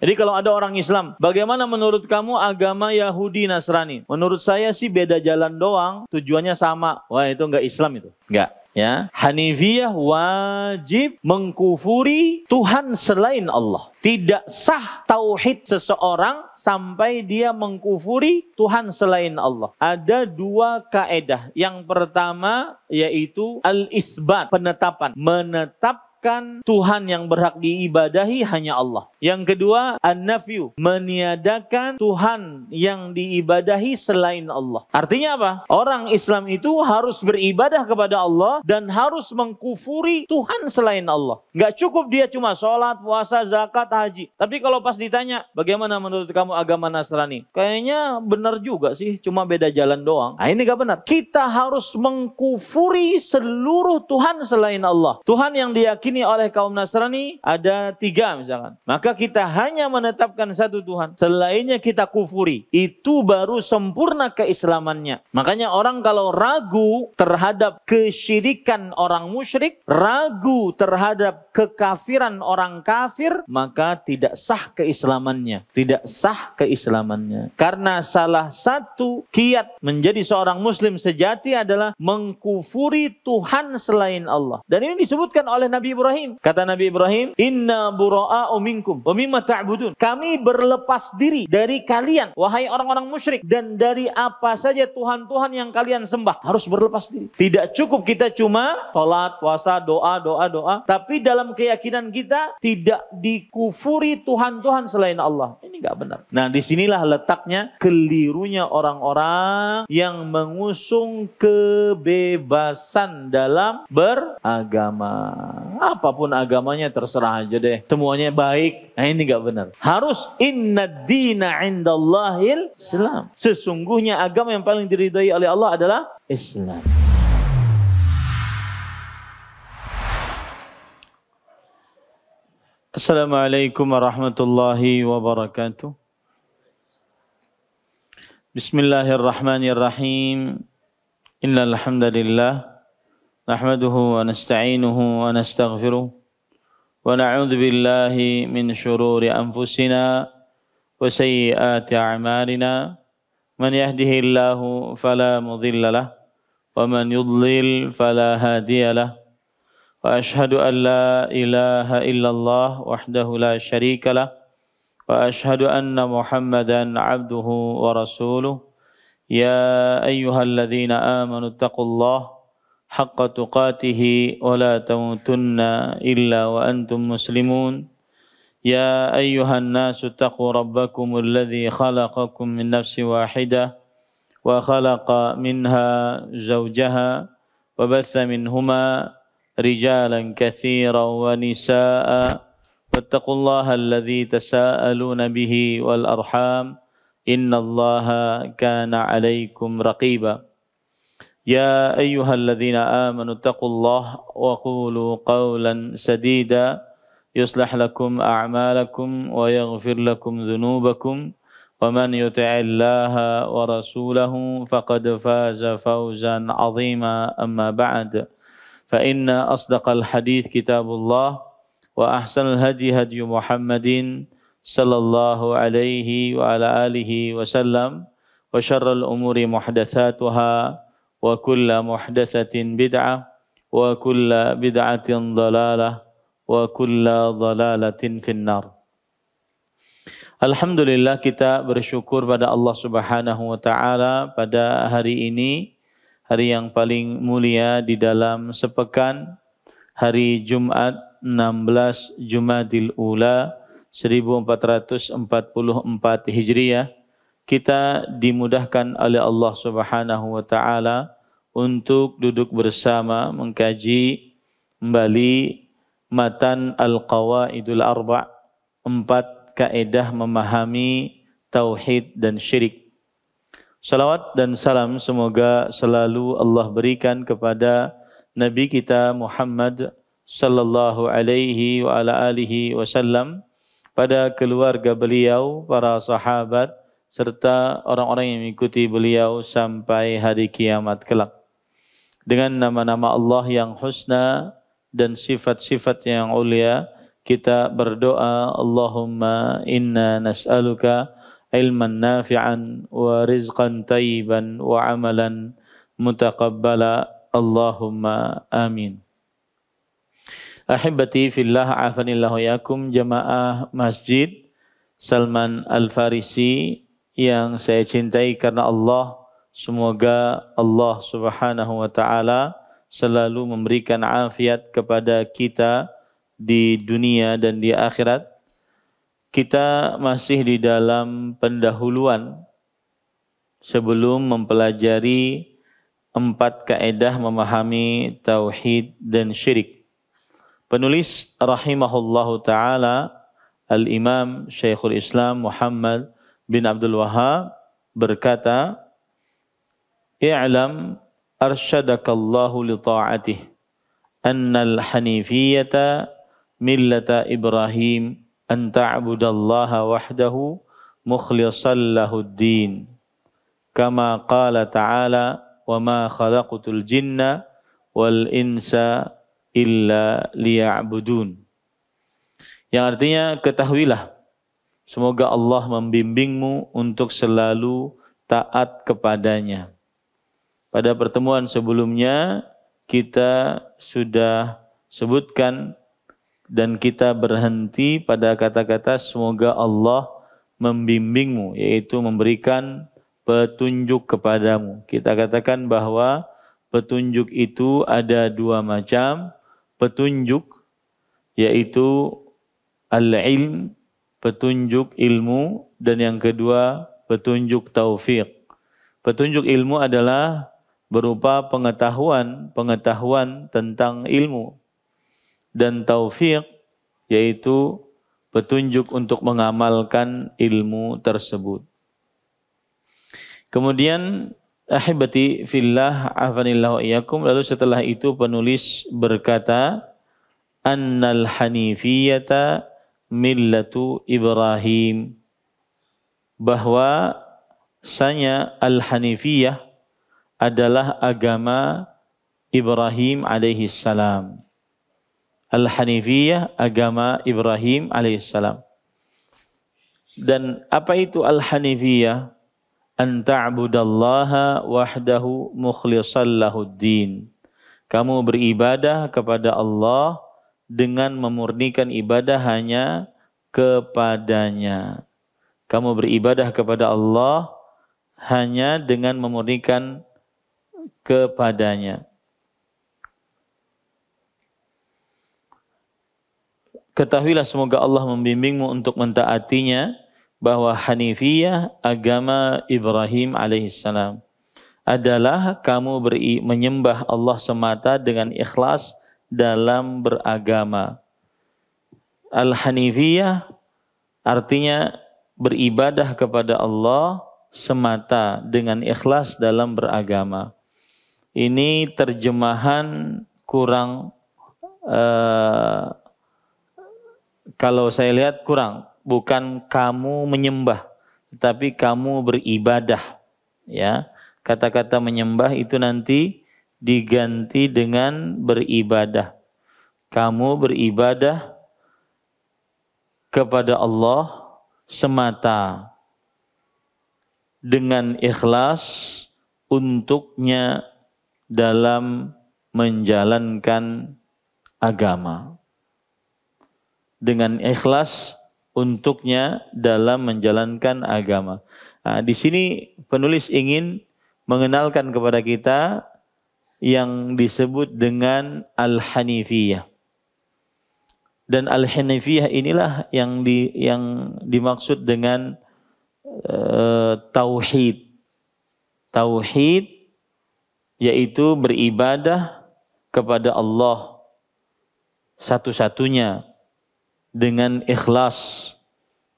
Jadi kalau ada orang Islam, bagaimana menurut kamu agama Yahudi Nasrani? Menurut saya sih beda jalan doang, tujuannya sama. Wah, itu enggak Islam itu. Enggak. Ya, Hanifiyah wajib mengkufuri Tuhan selain Allah. Tidak sah tauhid seseorang sampai dia mengkufuri Tuhan selain Allah. Ada dua kaedah. Yang pertama yaitu al-isbat, penetapan. Menetapkan Tuhan yang berhak diibadahi hanya Allah. Yang kedua, an-nafyu, meniadakan Tuhan yang diibadahi selain Allah. Artinya apa? Orang Islam itu harus beribadah kepada Allah dan harus mengkufuri Tuhan selain Allah. Nggak cukup dia cuma sholat, puasa, zakat, haji. Tapi kalau pas ditanya, bagaimana menurut kamu agama Nasrani? Kayaknya benar juga sih, cuma beda jalan doang. Nah, ini nggak benar. Kita harus mengkufuri seluruh Tuhan selain Allah. Tuhan yang diyakini oleh kaum Nasrani ada 3 misalkan. Maka kita hanya menetapkan satu Tuhan. Selainnya kita kufuri. Itu baru sempurna keislamannya. Makanya orang kalau ragu terhadap kesyirikan orang musyrik, ragu terhadap kekafiran orang kafir, maka tidak sah keislamannya. Tidak sah keislamannya. Karena salah satu kiat menjadi seorang muslim sejati adalah mengkufuri Tuhan selain Allah. Dan ini disebutkan oleh Nabi Ibrahim. Kata Nabi Ibrahim, "Inna bura'a'u minkum wa mimma ta'budun." Kami berlepas diri dari kalian, wahai orang-orang musyrik, dan dari apa saja Tuhan-Tuhan yang kalian sembah. Harus berlepas diri. Tidak cukup kita cuma sholat, puasa, doa, tapi dalam keyakinan kita tidak dikufuri Tuhan-Tuhan selain Allah. Ini nggak benar. Nah, disinilah letaknya kelirunya orang-orang yang mengusung kebebasan dalam beragama. Apapun agamanya terserah aja deh. Semuanya baik. Nah, ini nggak benar. Harus inna dina indallahil Islam. Sesungguhnya agama yang paling diridhai oleh Allah adalah Islam. Assalamualaikum warahmatullahi wabarakatuh. Bismillahirrahmanirrahim. Innal hamdalillah nahmaduhu wa nasta'inuhu wa nastaghfiruh wa na'udzu billahi min shururi anfusina wa sayyiati a'malina. Man yahdihillahu fala mudilla lahu wa man yudlil fala hadiya lahu. Wa ashhadu an la ilaha illallah wahdahu la syarika lah. Wa ashhadu anna Muhammadan abduhu wa rasuluh. Ya ayyuhalladzina amanu taqullaha haqqa tuqatihi wa la tamutunna illa wa antum muslimun. Ya ayyuhan nasu taqu rabbakumul ladzi khalaqakum min nafsin wahidah wa khalaqa minha zawjaha wa batha minhuma رجالا كثيرا ونساء واتقوا الله الذي تساءلون به والأرحام إن الله كان عليكم رقيبا يا أيها الذين آمنوا اتقوا الله وقولوا قولا سديدا يصلح لكم أعمالكم ويغفر لكم ذنوبكم ومن يطع الله ورسوله فقد فاز فوزا عظيما أما بعد فإن أصدق الحديث كتاب الله وأحسن الهدي هدي محمد صلى الله عليه وعلى آله وسلم وشر الأمور محدثاتها وكل محدثة بدعة وكل بدعة ضلالة وكل ضلالة في النار. Alhamdulillah, kita bersyukur pada Allah Subhanahu wa taala pada hari ini, hari yang paling mulia di dalam sepekan, hari Jumat 16 Jumadil Ula 1444 Hijriah. Kita dimudahkan oleh Allah Subhanahu wa taala untuk duduk bersama mengkaji kembali matan Al-Qawaidul Arba', 4 kaedah memahami tauhid dan syirik. Salawat dan salam semoga selalu Allah berikan kepada Nabi kita Muhammad sallallahu alaihi wa ala alihi wasallam, pada keluarga beliau, para sahabat, serta orang-orang yang mengikuti beliau sampai hari kiamat kelak. Dengan nama-nama Allah yang husna dan sifat-sifat yang ulia, kita berdoa, Allahumma inna nas'aluka ilman nafi'an wa rizqan tayyiban wa amalan mutaqabbala. Allahumma amin. Ahibati fillah, afanillahu yakum, jamaah Masjid Salman Al-Farisi yang saya cintai karena Allah. Semoga Allah Subhanahu wa taala selalu memberikan afiat kepada kita di dunia dan di akhirat. Kita masih di dalam pendahuluan sebelum mempelajari 4 kaedah memahami tauhid dan syirik. Penulis rahimahullahu taala Al-Imam Syekhul Islam Muhammad bin Abdul Wahhab berkata, "I'lam arsyadakallahu li ta'atih annal hanifiyata millata Ibrahim an ta'budallaha wahdahu mukhlishan lahuddin kama qala ta'ala wa ma khalaqatul jinna wal insa illa liya'budun." Yang artinya, ketahuilah, semoga Allah membimbingmu untuk selalu taat kepadanya. Pada pertemuan sebelumnya kita sudah sebutkan dan kita berhenti pada kata-kata semoga Allah membimbingmu, yaitu memberikan petunjuk kepadamu. Kita katakan bahwa petunjuk itu ada 2 macam. Petunjuk yaitu al-ilm, petunjuk ilmu, dan yang kedua petunjuk taufik. Petunjuk ilmu adalah berupa pengetahuan tentang ilmu, dan taufik yaitu petunjuk untuk mengamalkan ilmu tersebut. Kemudian ahibati fillah afanillahu iyyakum, lalu setelah itu penulis berkata, annal hanifiyata millatu Ibrahim, bahwa sanya al-hanifiyah adalah agama Ibrahim alaihi salam. Al-hanifiyah agama Ibrahim alaihissalam. Dan apa itu al-hanifiyah? An ta'budallaha wahdahu mukhlishan lahuddin. Kamu beribadah kepada Allah dengan memurnikan ibadah hanya kepadanya. Kamu beribadah kepada Allah hanya dengan memurnikan kepadanya. Ketahuilah semoga Allah membimbingmu untuk mentaatinya, bahwa hanifiyah agama Ibrahim alaihissalam adalah kamu menyembah Allah semata dengan ikhlas dalam beragama. Al-hanifiyah artinya beribadah kepada Allah semata dengan ikhlas dalam beragama. Ini terjemahan kurang kalau saya lihat kurang, bukan kamu menyembah, tetapi kamu beribadah. Ya, kata-kata menyembah itu nanti diganti dengan beribadah. Kamu beribadah kepada Allah semata dengan ikhlas untuknya dalam menjalankan agama. Dengan ikhlas untuknya dalam menjalankan agama. Nah, di sini penulis ingin mengenalkan kepada kita yang disebut dengan al-hanifiyah. Dan al-hanifiyah inilah yang dimaksud dengan tauhid. Tauhid yaitu beribadah kepada Allah satu-satunya dengan ikhlas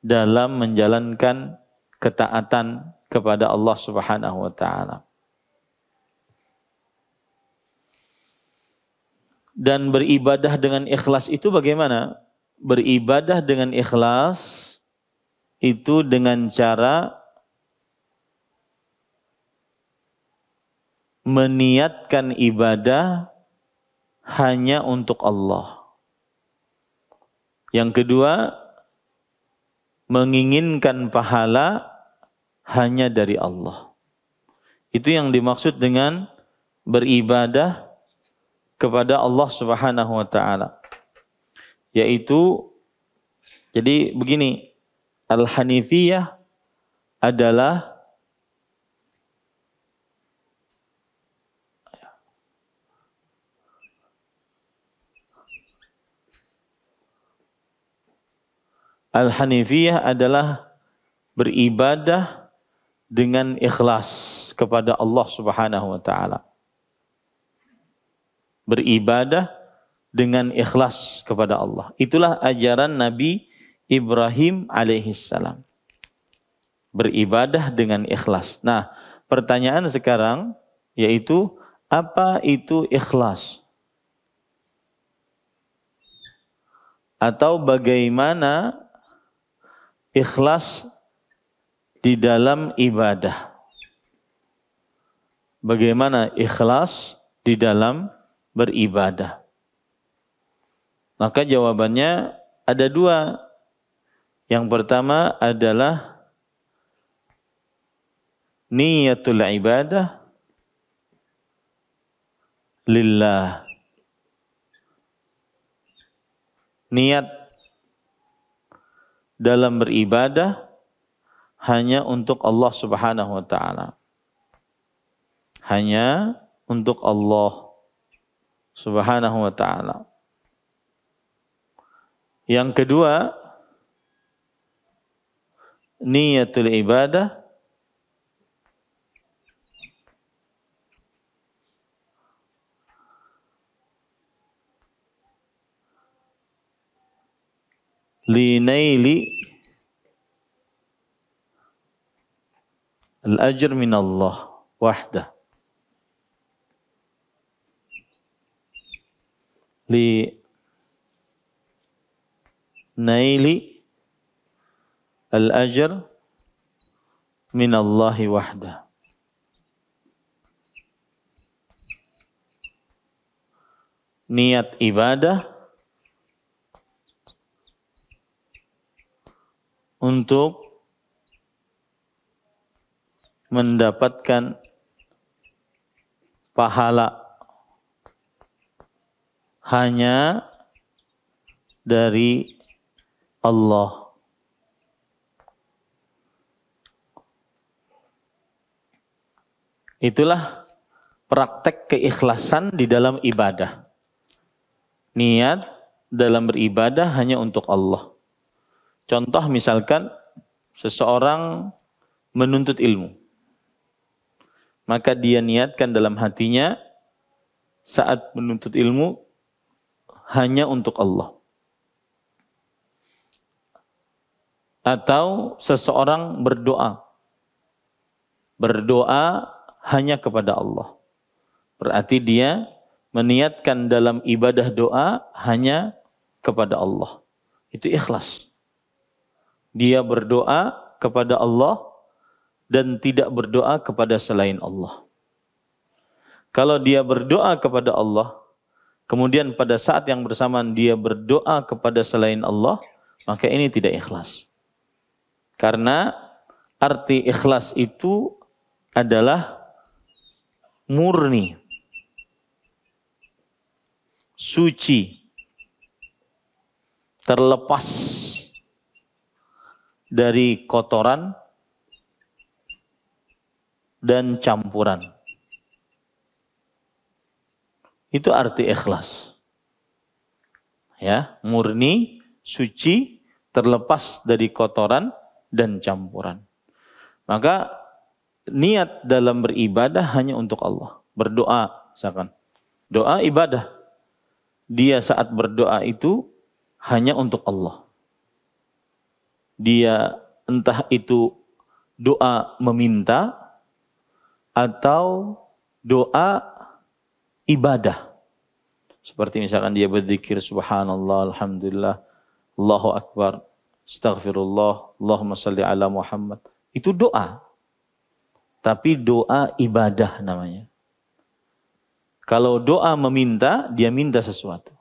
dalam menjalankan ketaatan kepada Allah Subhanahu wa taala. Dan beribadah dengan ikhlas itu bagaimana? Beribadah dengan ikhlas itu dengan cara meniatkan ibadah hanya untuk Allah. Yang kedua, menginginkan pahala hanya dari Allah. Itu yang dimaksud dengan beribadah kepada Allah Subhanahu wa taala. Yaitu, jadi begini, Al-Hanifiyah adalah beribadah dengan ikhlas kepada Allah Subhanahu wa taala. Beribadah dengan ikhlas kepada Allah. Itulah ajaran Nabi Ibrahim alaihissalam. Beribadah dengan ikhlas. Nah, pertanyaan sekarang yaitu, apa itu ikhlas? Atau bagaimana ikhlas di dalam ibadah? Bagaimana ikhlas di dalam beribadah? Maka jawabannya ada dua. Yang pertama adalah niyatul ibadah lillah. Niat dalam beribadah hanya untuk Allah Subhanahu wa taala. Hanya untuk Allah Subhanahu wa taala. Yang kedua, niyatul ibadah linaili al-ajr min Allah wahdah. Linaili al-ajr min Allah wahdah. Niat ibadah untuk mendapatkan pahala hanya dari Allah. Itulah praktek keikhlasan di dalam ibadah. Niat dalam beribadah hanya untuk Allah. Contoh misalkan seseorang menuntut ilmu. Maka dia niatkan dalam hatinya saat menuntut ilmu hanya untuk Allah. Atau seseorang berdoa. Berdoa hanya kepada Allah. Berarti dia meniatkan dalam ibadah doa hanya kepada Allah. Itu ikhlas. Dia berdoa kepada Allah dan tidak berdoa kepada selain Allah. Kalau dia berdoa kepada Allah, kemudian pada saat yang bersamaan dia berdoa kepada selain Allah, maka ini tidak ikhlas. Karena arti ikhlas itu adalah murni, suci, terlepas dari kotoran dan campuran. Itu arti ikhlas. Ya, murni, suci, terlepas dari kotoran dan campuran. Maka niat dalam beribadah hanya untuk Allah. Berdoa, misalkan. Doa ibadah. Dia saat berdoa itu hanya untuk Allah. Dia entah itu doa meminta atau doa ibadah. Seperti misalkan dia berzikir subhanallah, alhamdulillah, Allahu akbar, astaghfirullah, Allahumma salli ala Muhammad. Itu doa. Tapi doa ibadah namanya. Kalau doa meminta, dia minta sesuatu.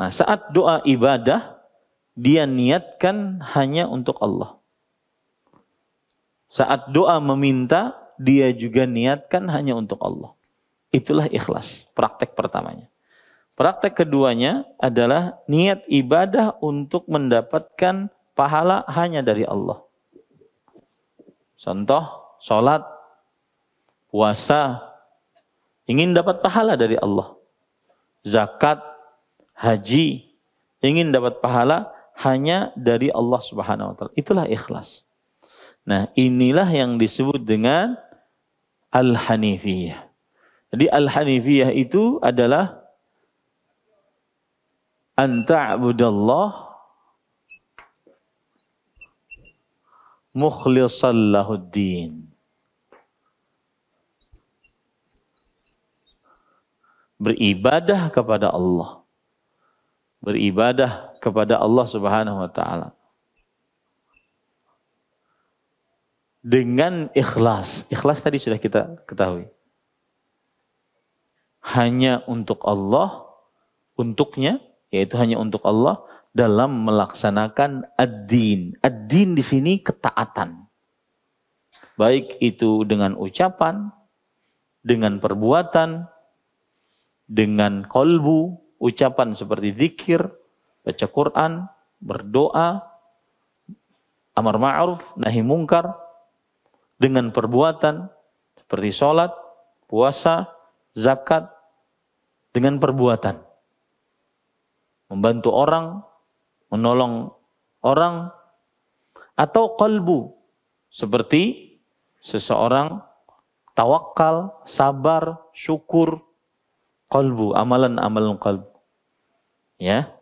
Nah, saat doa ibadah, dia niatkan hanya untuk Allah. Saat doa meminta, dia juga niatkan hanya untuk Allah. Itulah ikhlas, praktek pertamanya. Praktek keduanya adalah niat ibadah untuk mendapatkan pahala hanya dari Allah. Contoh, sholat, puasa, ingin dapat pahala dari Allah. Zakat, haji, ingin dapat pahala hanya dari Allah Subhanahu wa Ta'ala. Itulah ikhlas. Nah, inilah yang disebut dengan Al-Hanifiyah. Jadi Al-Hanifiyah itu adalah anta'budallah mukhlishan lahuddin. Beribadah kepada Allah. Beribadah kepada Allah Subhanahu wa Ta'ala. Dengan ikhlas. Ikhlas tadi sudah kita ketahui. Hanya untuk Allah, untuknya, yaitu hanya untuk Allah dalam melaksanakan ad-din. Ad-din di sini ketaatan. Baik itu dengan ucapan, dengan perbuatan, dengan qalbu, ucapan seperti zikir, baca Quran, berdoa, amar ma'ruf, nahi mungkar, dengan perbuatan seperti sholat, puasa, zakat, dengan perbuatan. Membantu orang, menolong orang, atau qalbu, seperti seseorang tawakal, sabar, syukur, qalbu, amalan-amalan qalbu. Ya.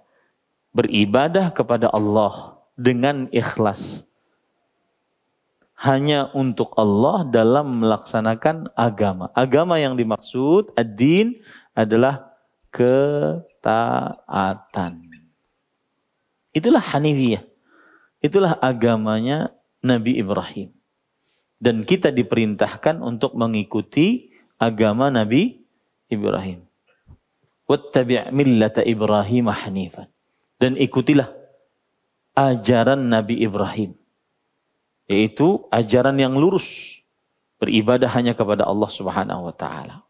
Beribadah kepada Allah dengan ikhlas. Hanya untuk Allah dalam melaksanakan agama. Agama yang dimaksud, ad-din, adalah ketaatan. Itulah Hanifiyah. Itulah agamanya Nabi Ibrahim. Dan kita diperintahkan untuk mengikuti agama Nabi Ibrahim. Wattabi' millata Ibrahim hanifan. Dan ikutilah ajaran Nabi Ibrahim. Yaitu ajaran yang lurus. Beribadah hanya kepada Allah Subhanahu wa Ta'ala.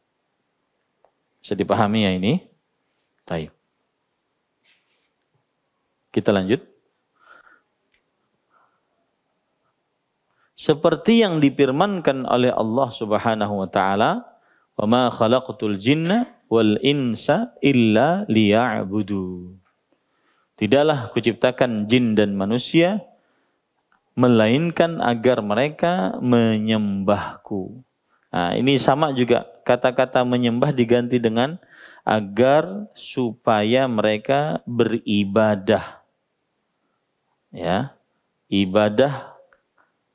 Bisa dipahami ya ini? Baik. Kita lanjut. Seperti yang difirmankan oleh Allah Subhanahu wa Ta'ala, "Wa ma khalaqtul jinna wal insa illa liya'budu." Tidaklah kuciptakan jin dan manusia melainkan agar mereka menyembahku. Nah, ini sama juga, kata-kata menyembah diganti dengan agar supaya mereka beribadah. Ya, ibadah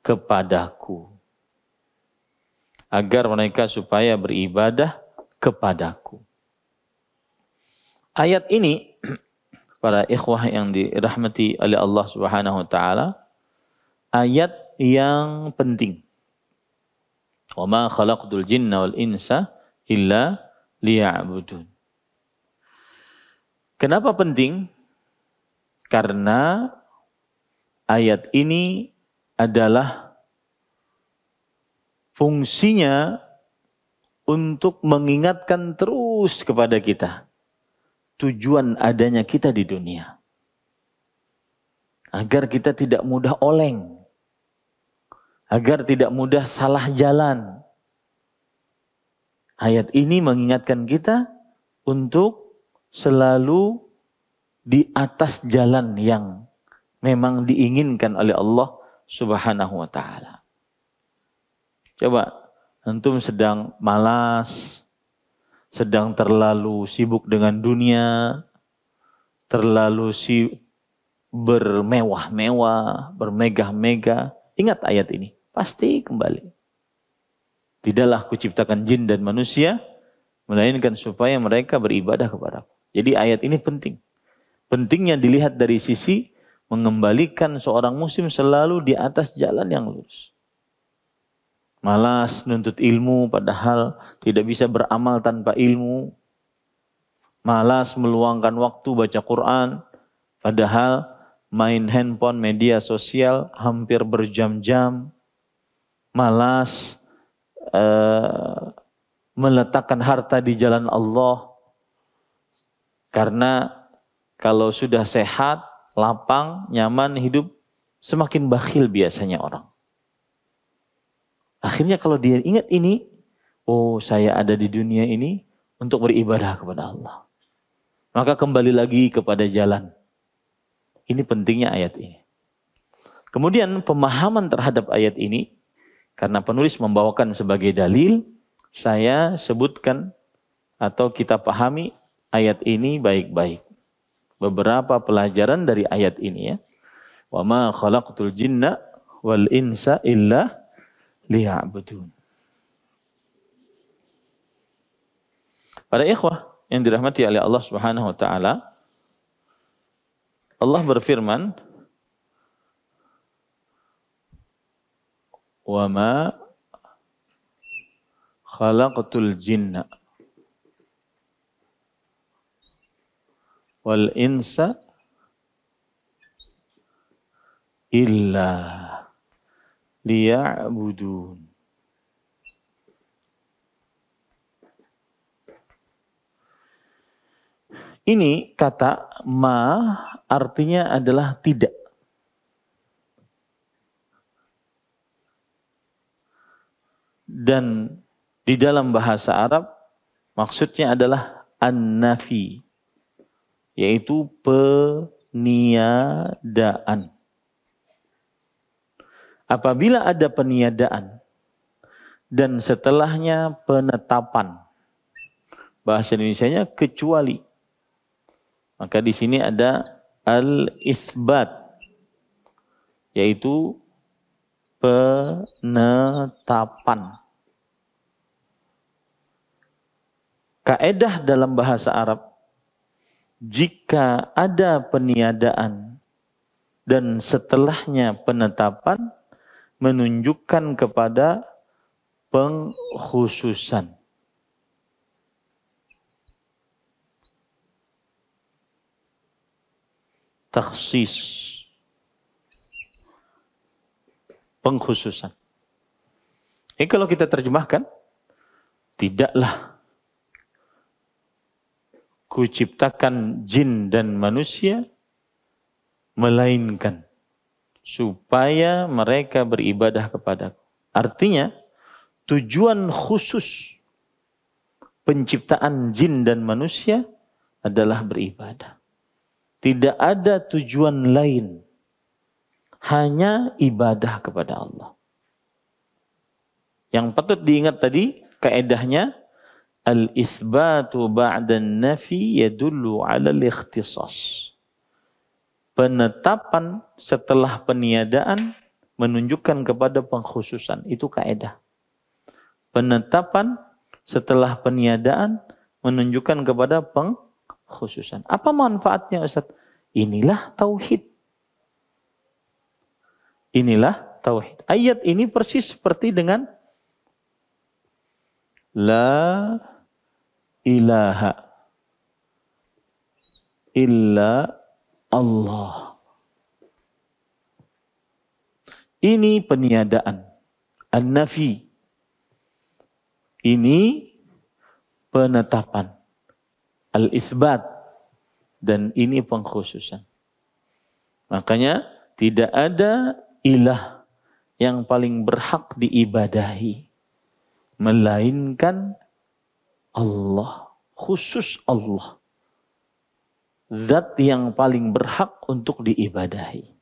kepadaku. Agar mereka supaya beribadah kepadaku. Ayat ini, para ikhwah yang dirahmati oleh Allah Subhanahu wa Ta'ala, ayat yang penting. Wa ma khalaqtul jinna wal insa illa liya'budun. Kenapa penting? Karena ayat ini adalah fungsinya untuk mengingatkan terus kepada kita tujuan adanya kita di dunia. Agar kita tidak mudah oleng. Agar tidak mudah salah jalan. Ayat ini mengingatkan kita untuk selalu di atas jalan yang memang diinginkan oleh Allah Subhanahu wa Ta'ala. Coba, antum sedang malas, sedang terlalu sibuk dengan dunia, terlalu bermewah-mewah, bermegah-megah. Ingat ayat ini, pasti kembali. Tidaklah kuciptakan jin dan manusia, melainkan supaya mereka beribadah kepadaku. Jadi ayat ini penting. Pentingnya dilihat dari sisi mengembalikan seorang muslim selalu di atas jalan yang lurus. Malas nuntut ilmu padahal tidak bisa beramal tanpa ilmu. Malas meluangkan waktu baca Quran padahal main handphone, media sosial hampir berjam-jam, malas meletakkan harta di jalan Allah. Karena kalau sudah sehat, lapang, nyaman hidup, semakin bakhil biasanya orang. Akhirnya kalau dia ingat ini, oh saya ada di dunia ini untuk beribadah kepada Allah. Maka kembali lagi kepada jalan. Ini pentingnya ayat ini. Kemudian pemahaman terhadap ayat ini, karena penulis membawakan sebagai dalil, saya sebutkan atau kita pahami ayat ini baik-baik. Beberapa pelajaran dari ayat ini ya. Wa ma khalaqtul jinna wal insa illa liya'budun. Para ikhwah yang dirahmati oleh Allah Subhanahu wa taala, Allah berfirman, "Wa ma khalaqtul jinna wal insa illa liya'budun." Ini kata ma artinya adalah tidak. Dan di dalam bahasa Arab maksudnya adalah an-nafi, yaitu peniadaan. Apabila ada peniadaan dan setelahnya penetapan, bahasa Indonesianya kecuali, maka di sini ada al-itsbat, yaitu penetapan. Kaedah dalam bahasa Arab, jika ada peniadaan dan setelahnya penetapan, menunjukkan kepada pengkhususan. Takhsis, pengkhususan. Ini kalau kita terjemahkan, tidaklah kuciptakan jin dan manusia melainkan supaya mereka beribadah kepadaku. Artinya, tujuan khusus penciptaan jin dan manusia adalah beribadah. Tidak ada tujuan lain. Hanya ibadah kepada Allah. Yang patut diingat tadi, kaedahnya, al-itsbatu ba'dan nafi yadullu 'ala al-ikhtisas. Penetapan setelah peniadaan menunjukkan kepada pengkhususan. Itu kaedah. Penetapan setelah peniadaan menunjukkan kepada pengkhususan. Apa manfaatnya, Ustaz? Inilah tauhid. Inilah tauhid. Ayat ini persis seperti dengan la ilaha illa Allah. Ini peniadaan. An-nafi. Ini penetapan. Al-itsbat. Dan ini pengkhususan. Makanya tidak ada ilah yang paling berhak diibadahi melainkan Allah. Khusus Allah. Zat yang paling berhak untuk diibadahi.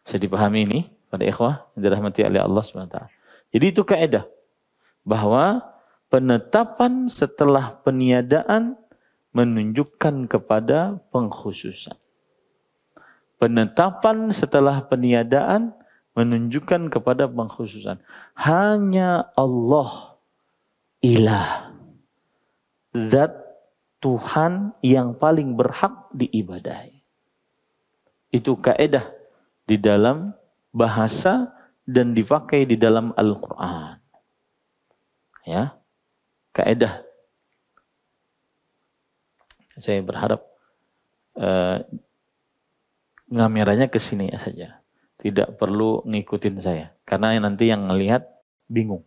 Bisa dipahami ini pada ikhwah yang dirahmati oleh Allah SWT. Jadi itu kaedah bahwa penetapan setelah peniadaan menunjukkan kepada pengkhususan. Penetapan setelah peniadaan menunjukkan kepada pengkhususan. Hanya Allah ilah. Zat Tuhan yang paling berhak diibadahi. Itu kaedah di dalam bahasa dan dipakai di dalam Al-Quran. Ya, kaedah. Saya berharap ngameranya ke sini saja. Tidak perlu ngikutin saya. Karena nanti yang ngelihat bingung.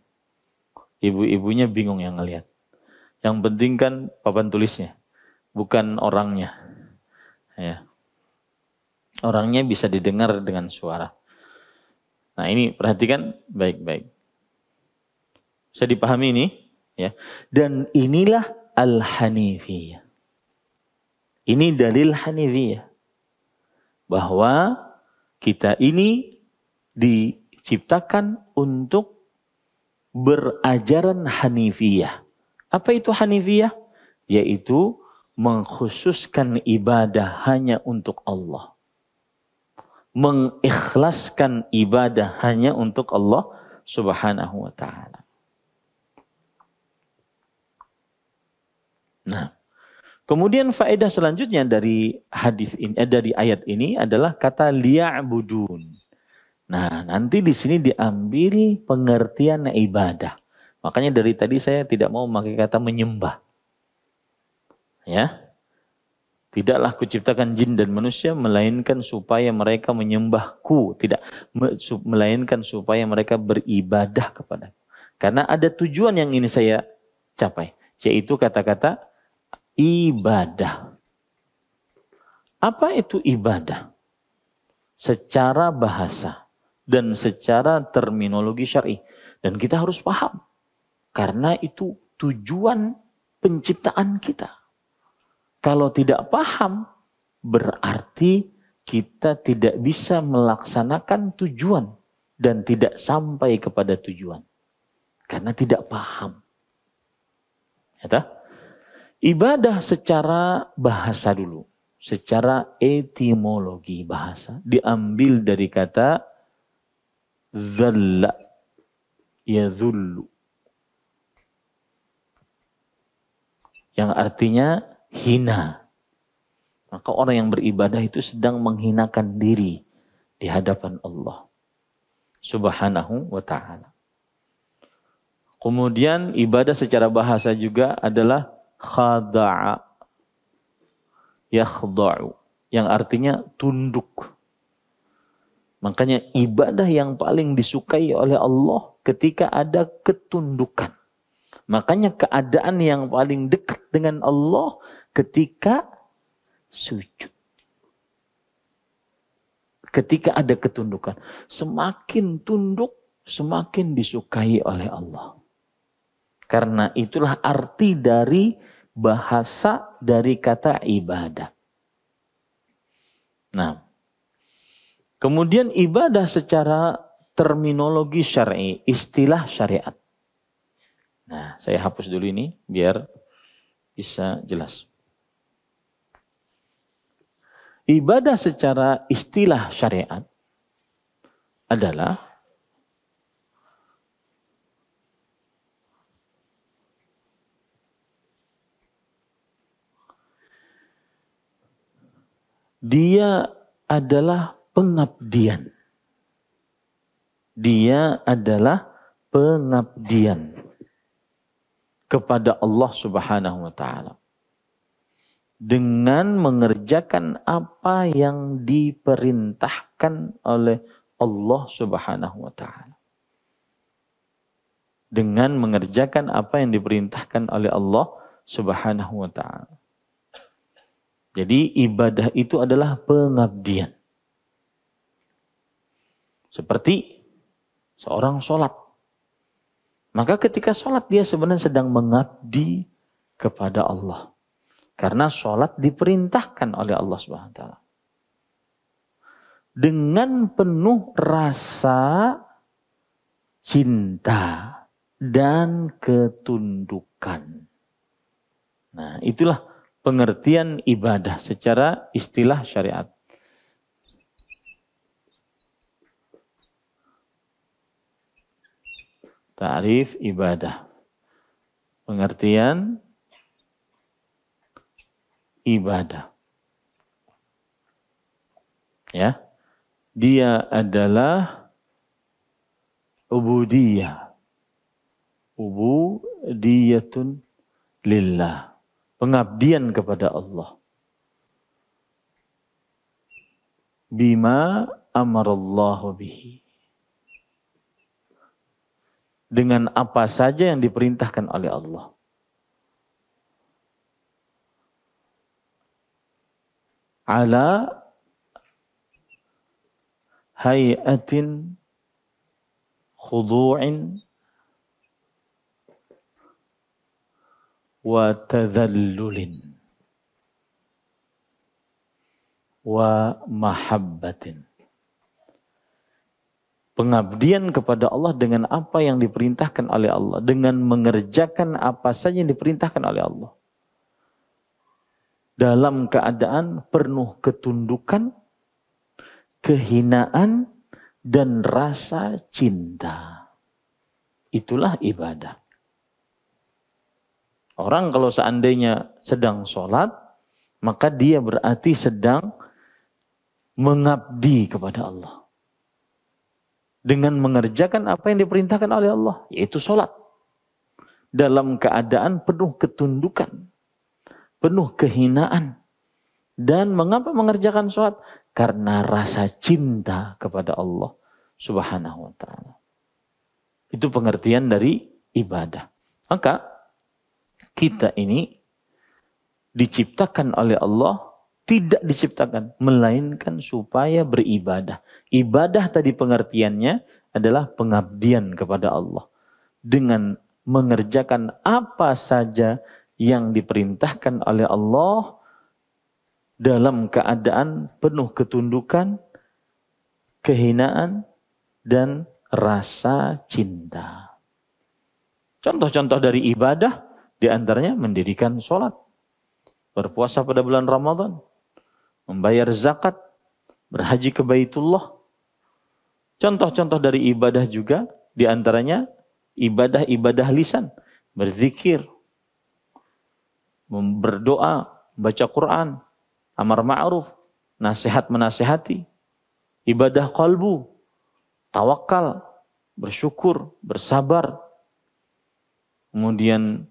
Ibu-ibunya bingung yang ngelihat. Yang penting kan papan tulisnya. Bukan orangnya. Ya. Orangnya bisa didengar dengan suara. Nah ini perhatikan baik-baik. Bisa dipahami ini? Ya. Dan inilah Al-Hanifiyah. Ini dalil Hanifiyah. Bahwa kita ini diciptakan untuk berajaran Hanifiyah. Apa itu Hanifiyah? Yaitu mengkhususkan ibadah hanya untuk Allah. Mengikhlaskan ibadah hanya untuk Allah Subhanahu wa ta'ala. Nah, kemudian faedah selanjutnya dari hadis ini, dari ayat ini adalah kata liya'budun. Nah, nanti di sini diambil pengertian ibadah. Makanya dari tadi saya tidak mau memakai kata menyembah. Ya. Tidaklah kuciptakan jin dan manusia melainkan supaya mereka menyembahku, tidak, melainkan supaya mereka beribadah kepada. Karena ada tujuan yang ini saya capai, yaitu kata-kata ibadah. Apa itu ibadah? Secara bahasa dan secara terminologi syar'i. Dan kita harus paham. Karena itu tujuan penciptaan kita. Kalau tidak paham, berarti kita tidak bisa melaksanakan tujuan. Dan tidak sampai kepada tujuan. Karena tidak paham. Ya, ibadah secara bahasa dulu. Secara etimologi bahasa. Diambil dari kata zalla. Yadhullu. Yang artinya hina. Maka orang yang beribadah itu sedang menghinakan diri di hadapan Allah Subhanahu wa ta'ala. Kemudian ibadah secara bahasa juga adalah khada'a, yakhda'u, yang artinya tunduk. Makanya ibadah yang paling disukai oleh Allah ketika ada ketundukan. Makanya keadaan yang paling dekat dengan Allah ketika sujud. Ketika ada ketundukan. Semakin tunduk, semakin disukai oleh Allah. Karena itulah arti dari bahasa dari kata ibadah. Nah, kemudian ibadah secara terminologi syar'i, istilah syariat. Nah, saya hapus dulu ini biar bisa jelas. Ibadah secara istilah syariat adalah dia adalah pengabdian. Dia adalah pengabdian kepada Allah Subhanahu wa ta'ala. Dengan mengerjakan apa yang diperintahkan oleh Allah Subhanahu wa ta'ala. Dengan mengerjakan apa yang diperintahkan oleh Allah Subhanahu wa ta'ala. Jadi ibadah itu adalah pengabdian. Seperti seorang sholat. Maka ketika sholat dia sebenarnya sedang mengabdi kepada Allah. Karena sholat diperintahkan oleh Allah SWT. Dengan penuh rasa cinta dan ketundukan. Nah, itulah pengertian ibadah secara istilah syariat. Ta'rif ibadah. Pengertian ibadah. Ya. Dia adalah ubudiyah. Ubudiyatun lillah. Pengabdian kepada Allah. bima amarallahu bihi. Dengan apa saja yang diperintahkan oleh Allah. Ala hayatin khudu'in wa tadhallulin wa mahabbatin. Pengabdian kepada Allah dengan apa yang diperintahkan oleh Allah, dengan mengerjakan apa saja yang diperintahkan oleh Allah, dalam keadaan penuh ketundukan, kehinaan, dan rasa cinta. Itulah ibadah. Orang kalau seandainya sedang sholat, maka dia berarti sedang mengabdi kepada Allah. Dengan mengerjakan apa yang diperintahkan oleh Allah, yaitu sholat. Dalam keadaan penuh ketundukan, penuh kehinaan. Dan mengapa mengerjakan sholat? Karena rasa cinta kepada Allah Subhanahu wa ta'ala. Itu pengertian dari ibadah. Maka kita ini diciptakan oleh Allah, tidak diciptakan melainkan supaya beribadah. Ibadah tadi pengertiannya adalah pengabdian kepada Allah dengan mengerjakan apa saja yang diperintahkan oleh Allah dalam keadaan penuh ketundukan, kehinaan, dan rasa cinta. Contoh-contoh dari ibadah diantaranya mendirikan sholat, berpuasa pada bulan Ramadan, membayar zakat, berhaji ke Baitullah. Contoh-contoh dari ibadah juga diantaranya ibadah-ibadah lisan, berzikir, berdoa, baca Quran, amar ma'ruf, nasihat menasihati, ibadah qalbu, tawakal, bersyukur, bersabar, kemudian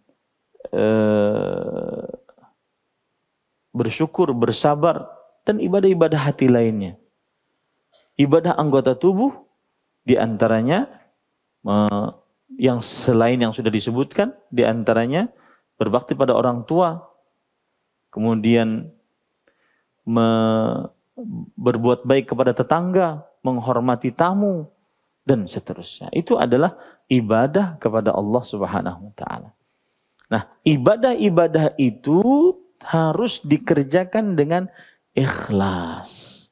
bersyukur, bersabar, dan ibadah-ibadah hati lainnya. Ibadah anggota tubuh diantaranya yang selain yang sudah disebutkan, diantaranya berbakti pada orang tua, kemudian berbuat baik kepada tetangga, menghormati tamu, dan seterusnya. Itu adalah ibadah kepada Allah Subhanahu wa ta'ala. Nah, ibadah-ibadah itu harus dikerjakan dengan ikhlas.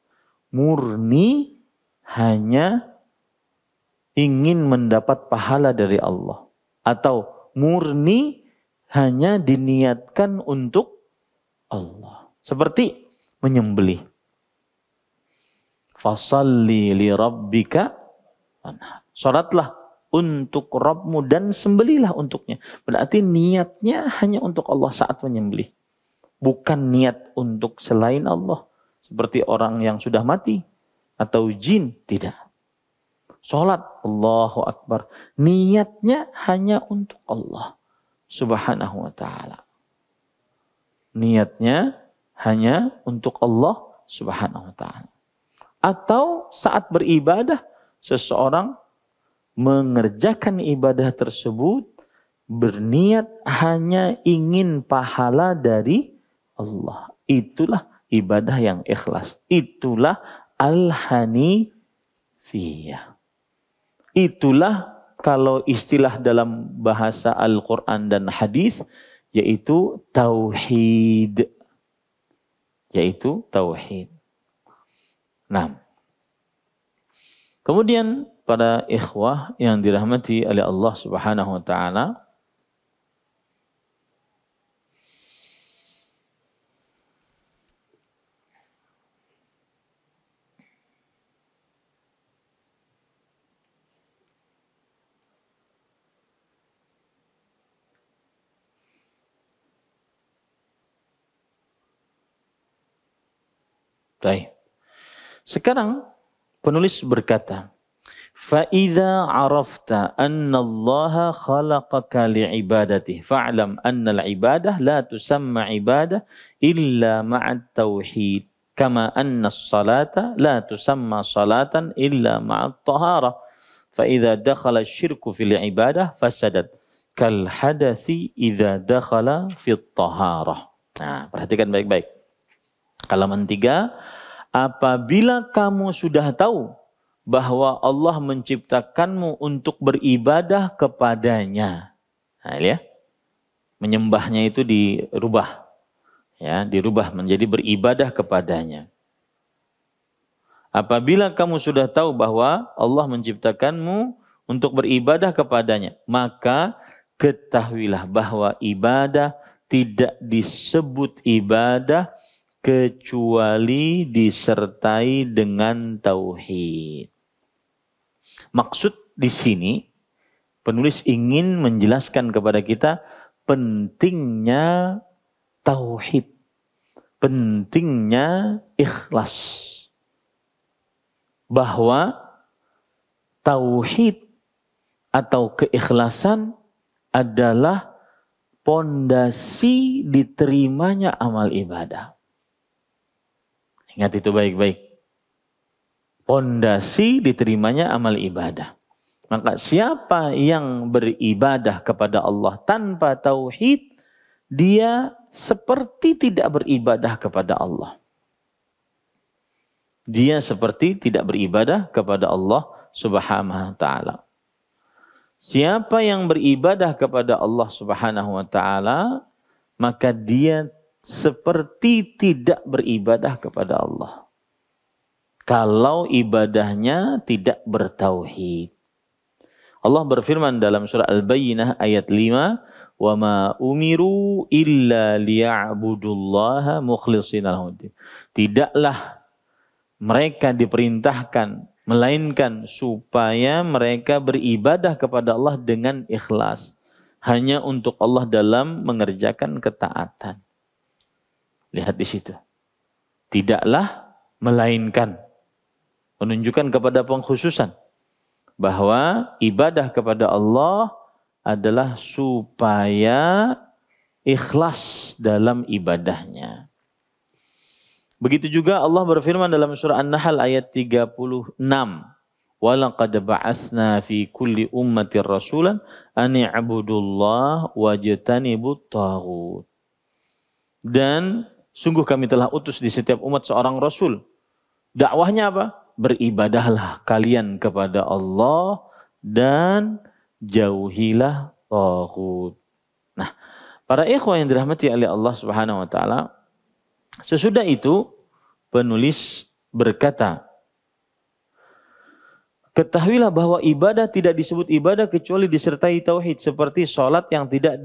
Murni hanya ingin mendapat pahala dari Allah. Atau murni hanya diniatkan untuk Allah. Seperti menyembelih. Fasalli li rabbika wanhar. Salatlah untuk Rabbmu dan sembelihlah untuknya. Berarti niatnya hanya untuk Allah saat menyembelih. Bukan niat untuk selain Allah. Seperti orang yang sudah mati. Atau jin. Tidak. Salat. Allahu Akbar. Niatnya hanya untuk Allah Subhanahu wa ta'ala. Niatnya hanya untuk Allah Subhanahu wa ta'ala. Atau saat beribadah, seseorang mengerjakan ibadah tersebut berniat hanya ingin pahala dari Allah. Itulah ibadah yang ikhlas. Itulah al-hanifiyah. Itulah kalau istilah dalam bahasa Al-Quran dan hadis, yaitu tauhid. Yaitu tauhid. Nah, kemudian para ikhwah yang dirahmati oleh Allah Subhanahu wa ta'ala, baik. Sekarang penulis berkata, فَإِذَا عَرَفْتَ أَنَّ اللَّهَ خَلَقَكَ لِعِبَادَتِهِ فَاعْلَمْ أَنَّ الْعِبَادَةَ لَا تُسَمَّ عِبَادَةً إِلَّا مَعَ التَّوْحِيدِ. Kama anna as-salata la tusamma salatan illa ma'at taharah. Fa idza dakhala asy-syirku fil ibadah fasadat. Kal hadathi idza dakhala fit taharah. Nah, perhatikan baik-baik. Halaman 3, apabila kamu sudah tahu bahwa Allah menciptakanmu untuk beribadah kepadanya. Nah, ya. Menyembahnya itu dirubah. Ya, dirubah menjadi beribadah kepadanya. Apabila kamu sudah tahu bahwa Allah menciptakanmu untuk beribadah kepadanya, maka ketahuilah bahwa ibadah tidak disebut ibadah kecuali disertai dengan tauhid. Maksud di sini penulis ingin menjelaskan kepada kita pentingnya tauhid, pentingnya ikhlas. Bahwa tauhid atau keikhlasan adalah pondasi diterimanya amal ibadah. Ingat itu baik-baik. Pondasi diterimanya amal ibadah. Maka siapa yang beribadah kepada Allah tanpa tauhid, dia seperti tidak beribadah kepada Allah. Dia seperti tidak beribadah kepada Allah Subhanahu wa ta'ala. Siapa yang beribadah kepada Allah Subhanahu wa ta'ala, maka dia seperti tidak beribadah kepada Allah. Kalau ibadahnya tidak bertauhid. Allah berfirman dalam surah Al-Bayyinah ayat 5, wa ma umiru illa liya'budullaha mukhlishina lahuddin. Tidaklah mereka diperintahkan melainkan supaya mereka beribadah kepada Allah dengan ikhlas, hanya untuk Allah dalam mengerjakan ketaatan. Lihat di situ. Tidaklah melainkan, menunjukkan kepada pengkhususan bahwa ibadah kepada Allah adalah supaya ikhlas dalam ibadahnya. Begitu juga Allah berfirman dalam surah An-Nahl ayat 36. Walaqad ba'atsna fi kulli ummatir rasulan an i'budullaha wajtanibut taghut. Dan sungguh kami telah utus di setiap umat seorang rasul. Dakwahnya apa? Beribadahlah kalian kepada Allah dan jauhilah taghut. Nah, para ikhwah yang dirahmati oleh Allah Subhanahu wa taala, sesudah itu penulis berkata, ketahuilah bahwa ibadah tidak disebut ibadah kecuali disertai tauhid, seperti sholat yang tidak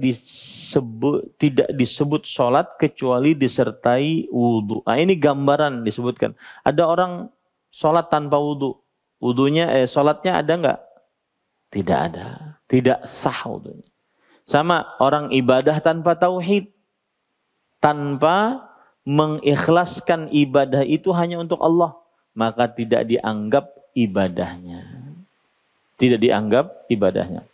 disebut sholat kecuali disertai wudhu. Nah, ini gambaran disebutkan. Ada orang sholat tanpa wudhu. Sholatnya ada enggak? Tidak ada. Tidak sah wudhunya. Sama orang ibadah tanpa tauhid. Tanpa mengikhlaskan ibadah itu hanya untuk Allah, maka tidak dianggap ibadahnya. Tidak dianggap ibadahnya.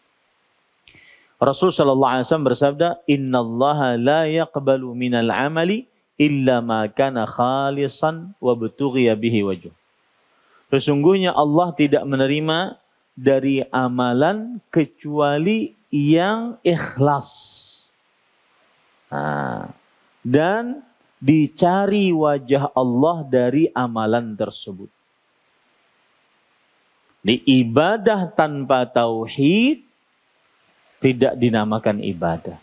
Rasul sallallahu alaihi wasallam bersabda, "Innallaha la yaqbalu minal amali illa ma kana khalisan wa butughiya bihi wajh." Sesungguhnya Allah tidak menerima dari amalan kecuali yang ikhlas. Dan dicari wajah Allah dari amalan tersebut. Di ibadah tanpa tauhid tidak dinamakan ibadah.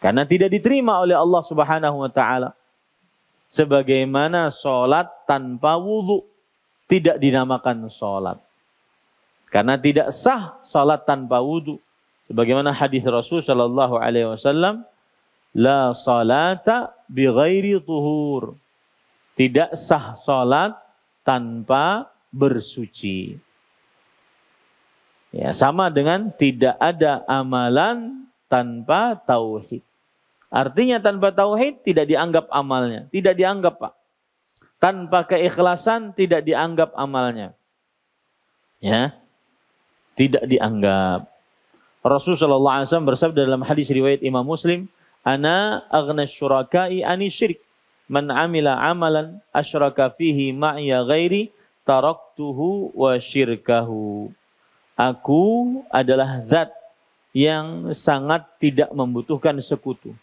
Karena tidak diterima oleh Allah Subhanahu wa taala. Sebagaimana sholat tanpa wudu tidak dinamakan sholat. Karena tidak sah sholat tanpa wudu. Sebagaimana hadis Rasul sallallahu alaihi wasallam, la salata bi ghairi tuhur. Tidak sah salat tanpa bersuci. Ya, sama dengan tidak ada amalan tanpa tauhid. Artinya tanpa tauhid tidak dianggap amalnya. Tidak dianggap, Pak. Tanpa keikhlasan tidak dianggap amalnya. Ya. Tidak dianggap. Rasulullah sallallahu alaihi wasallam bersabda dalam hadis riwayat Imam Muslim, ana aghna syuraka'i ani syirik. man amila amalan asyraka fihi ma'iya ghairi taraktuhu wa syirkahu. Aku adalah zat yang sangat tidak membutuhkan sekutu.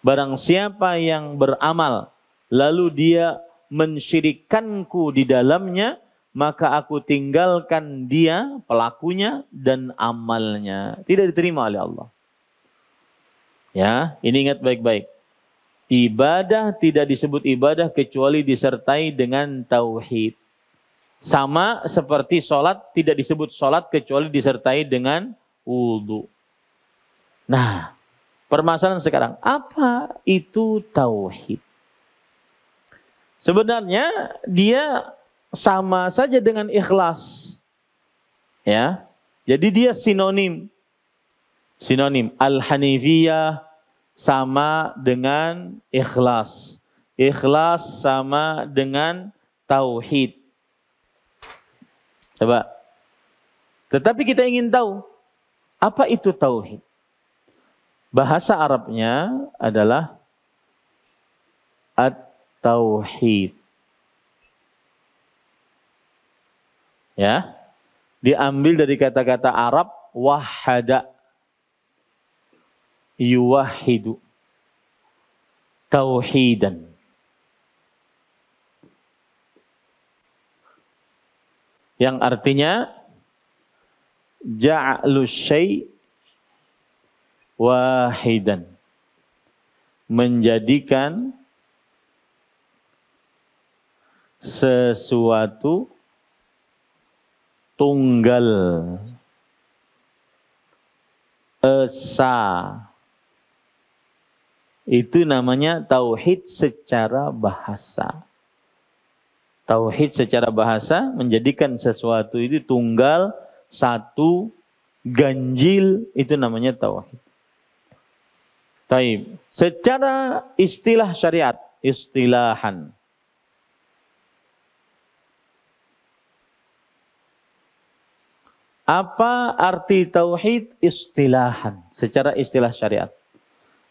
Barang siapa yang beramal lalu dia mensyirikkanku di dalamnya, maka aku tinggalkan dia, pelakunya dan amalnya. Tidak diterima oleh Allah. Ya, ini ingat baik-baik. Ibadah tidak disebut ibadah kecuali disertai dengan tauhid. Sama seperti sholat tidak disebut sholat kecuali disertai dengan wudu. Nah, permasalahan sekarang, apa itu tauhid? Sebenarnya dia sama saja dengan ikhlas. Ya. Jadi dia sinonim. Sinonim. Al-Hanifiyah sama dengan ikhlas. Ikhlas sama dengan tauhid. Coba. Tetapi kita ingin tahu, apa itu tauhid? Bahasa Arabnya adalah at-tauhid. Ya. Diambil dari kata-kata Arab wahada. Yuwahidu. Tauhidan. Yang artinya ja'lu syai' wahidan. Menjadikan sesuatu tunggal, esa. Itu namanya tauhid secara bahasa. Tauhid secara bahasa menjadikan sesuatu itu tunggal, satu, ganjil, itu namanya tauhid. Taib. Secara istilah syariat, istilahan. Apa arti tauhid istilahan? Secara istilah syariat.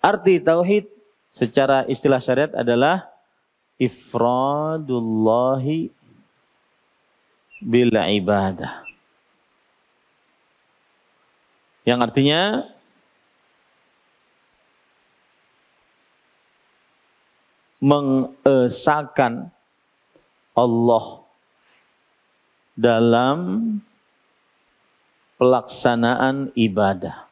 Arti tauhid secara istilah syariat adalah ifradullahi bil ibadah. Yang artinya mengesahkan Allah dalam pelaksanaan ibadah.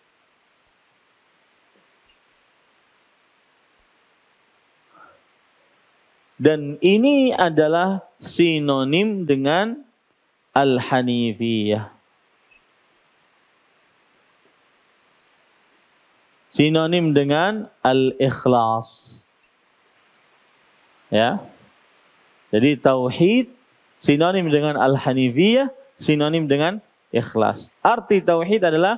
Dan ini adalah sinonim dengan Al-Hanifiyah. Sinonim dengan Al-Ikhlas. Ya. Jadi tauhid sinonim dengan Al-Hanifiyah, sinonim dengan ikhlas. Arti tauhid adalah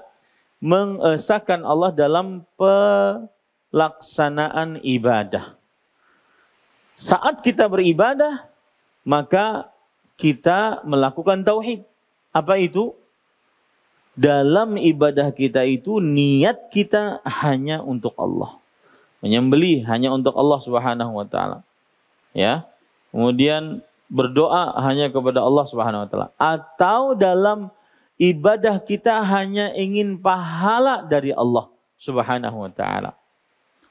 mengesahkan Allah dalam pelaksanaan ibadah. Saat kita beribadah, maka kita melakukan tauhid. Apa itu? Dalam ibadah kita itu niat kita hanya untuk Allah. Menyembelih hanya untuk Allah Subhanahu wa taala. Ya. Kemudian berdoa hanya kepada Allah Subhanahu wa taala. Atau dalam ibadah kita hanya ingin pahala dari Allah Subhanahu wa taala.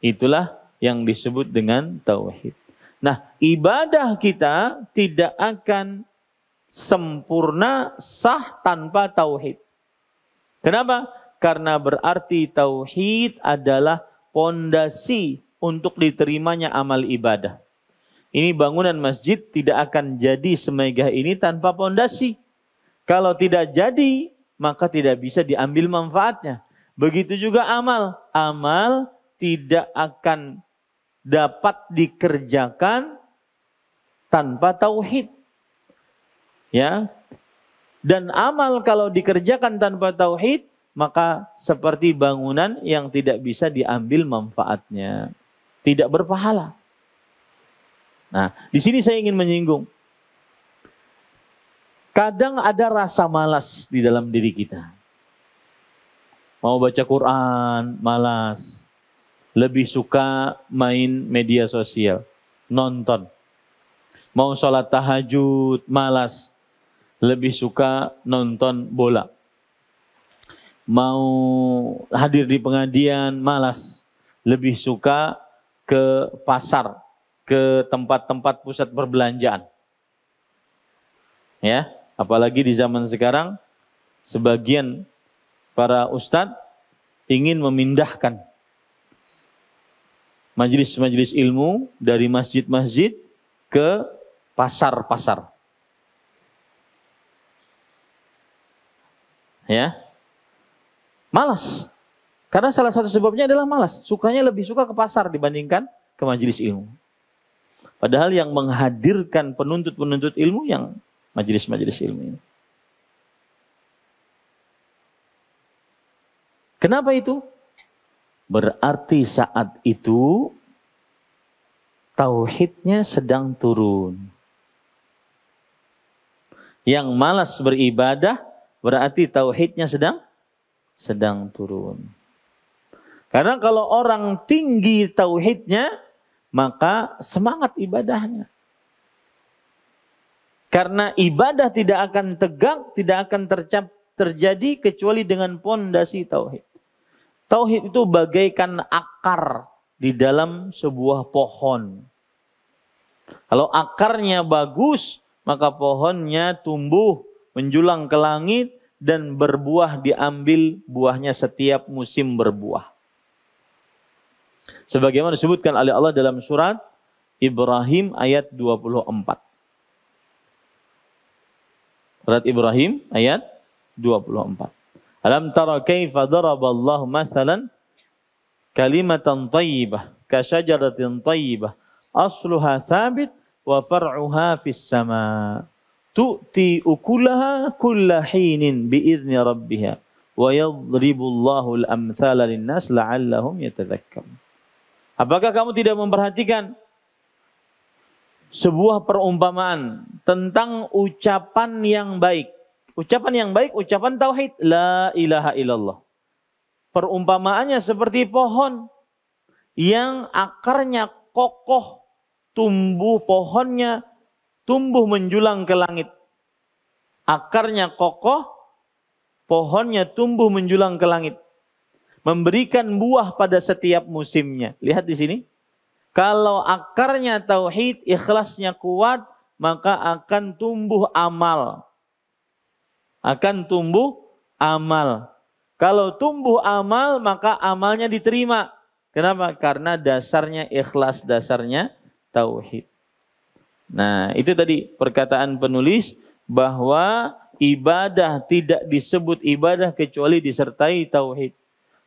Itulah yang disebut dengan tauhid. Nah, ibadah kita tidak akan sempurna sah tanpa tauhid. Kenapa? Karena berarti tauhid adalah pondasi untuk diterimanya amal ibadah. Ini bangunan masjid tidak akan jadi semegah ini tanpa pondasi. Kalau tidak jadi, maka tidak bisa diambil manfaatnya. Begitu juga amal. Amal tidak akan dapat dikerjakan tanpa tauhid. Ya. Dan amal kalau dikerjakan tanpa tauhid, maka seperti bangunan yang tidak bisa diambil manfaatnya. Tidak berpahala. Nah, di sini saya ingin menyinggung. Kadang ada rasa malas di dalam diri kita. Mau baca Quran, malas. Lebih suka main media sosial. nonton. Mau sholat tahajud, malas. Lebih suka nonton bola. Mau hadir di pengajian, malas. Lebih suka ke pasar, ke tempat-tempat pusat perbelanjaan. Ya, apalagi di zaman sekarang, sebagian para ustadz ingin memindahkan majelis-majelis ilmu dari masjid-masjid ke pasar-pasar. Ya. Malas. Karena salah satu sebabnya adalah malas. Sukanya lebih suka ke pasar dibandingkan ke majelis ilmu. Padahal yang menghadirkan penuntut-penuntut ilmu yang majelis-majelis ilmu ini. Kenapa itu? Berarti saat itu tauhidnya sedang turun. Yang malas beribadah berarti tauhidnya sedang turun. Karena kalau orang tinggi tauhidnya, maka semangat ibadahnya. Karena ibadah tidak akan tegak, tidak akan terjadi kecuali dengan pondasi tauhid. Tauhid itu bagaikan akar di dalam sebuah pohon. Kalau akarnya bagus, maka pohonnya tumbuh menjulang ke langit dan berbuah, diambil buahnya setiap musim berbuah. Sebagaimana disebutkan oleh Allah dalam surat Ibrahim ayat 24. Surat Ibrahim ayat 24. Alam tara kaifa daraballahu mathalan kalimatan thayyibah ka syajaratin thayyibah asluha thabit wa far'uha fis sama tu'ti ukulaha kulla hinin bi'izni rabbiha wa yadribullahu al-amthala lin-nas la'allahum yatadhakkarun. Apakah kamu tidak memperhatikan sebuah perumpamaan tentang ucapan yang baik? Ucapan yang baik, ucapan tauhid, la ilaha illallah. Perumpamaannya seperti pohon yang akarnya kokoh, pohonnya tumbuh menjulang ke langit. Akarnya kokoh, pohonnya tumbuh menjulang ke langit. Memberikan buah pada setiap musimnya. Lihat di sini. Kalau akarnya tauhid, ikhlasnya kuat, maka akan tumbuh amal. Akan tumbuh amal. Kalau tumbuh amal, maka amalnya diterima. Kenapa? Karena dasarnya ikhlas, dasarnya tauhid. Nah, itu tadi perkataan penulis bahwa ibadah tidak disebut ibadah kecuali disertai tauhid.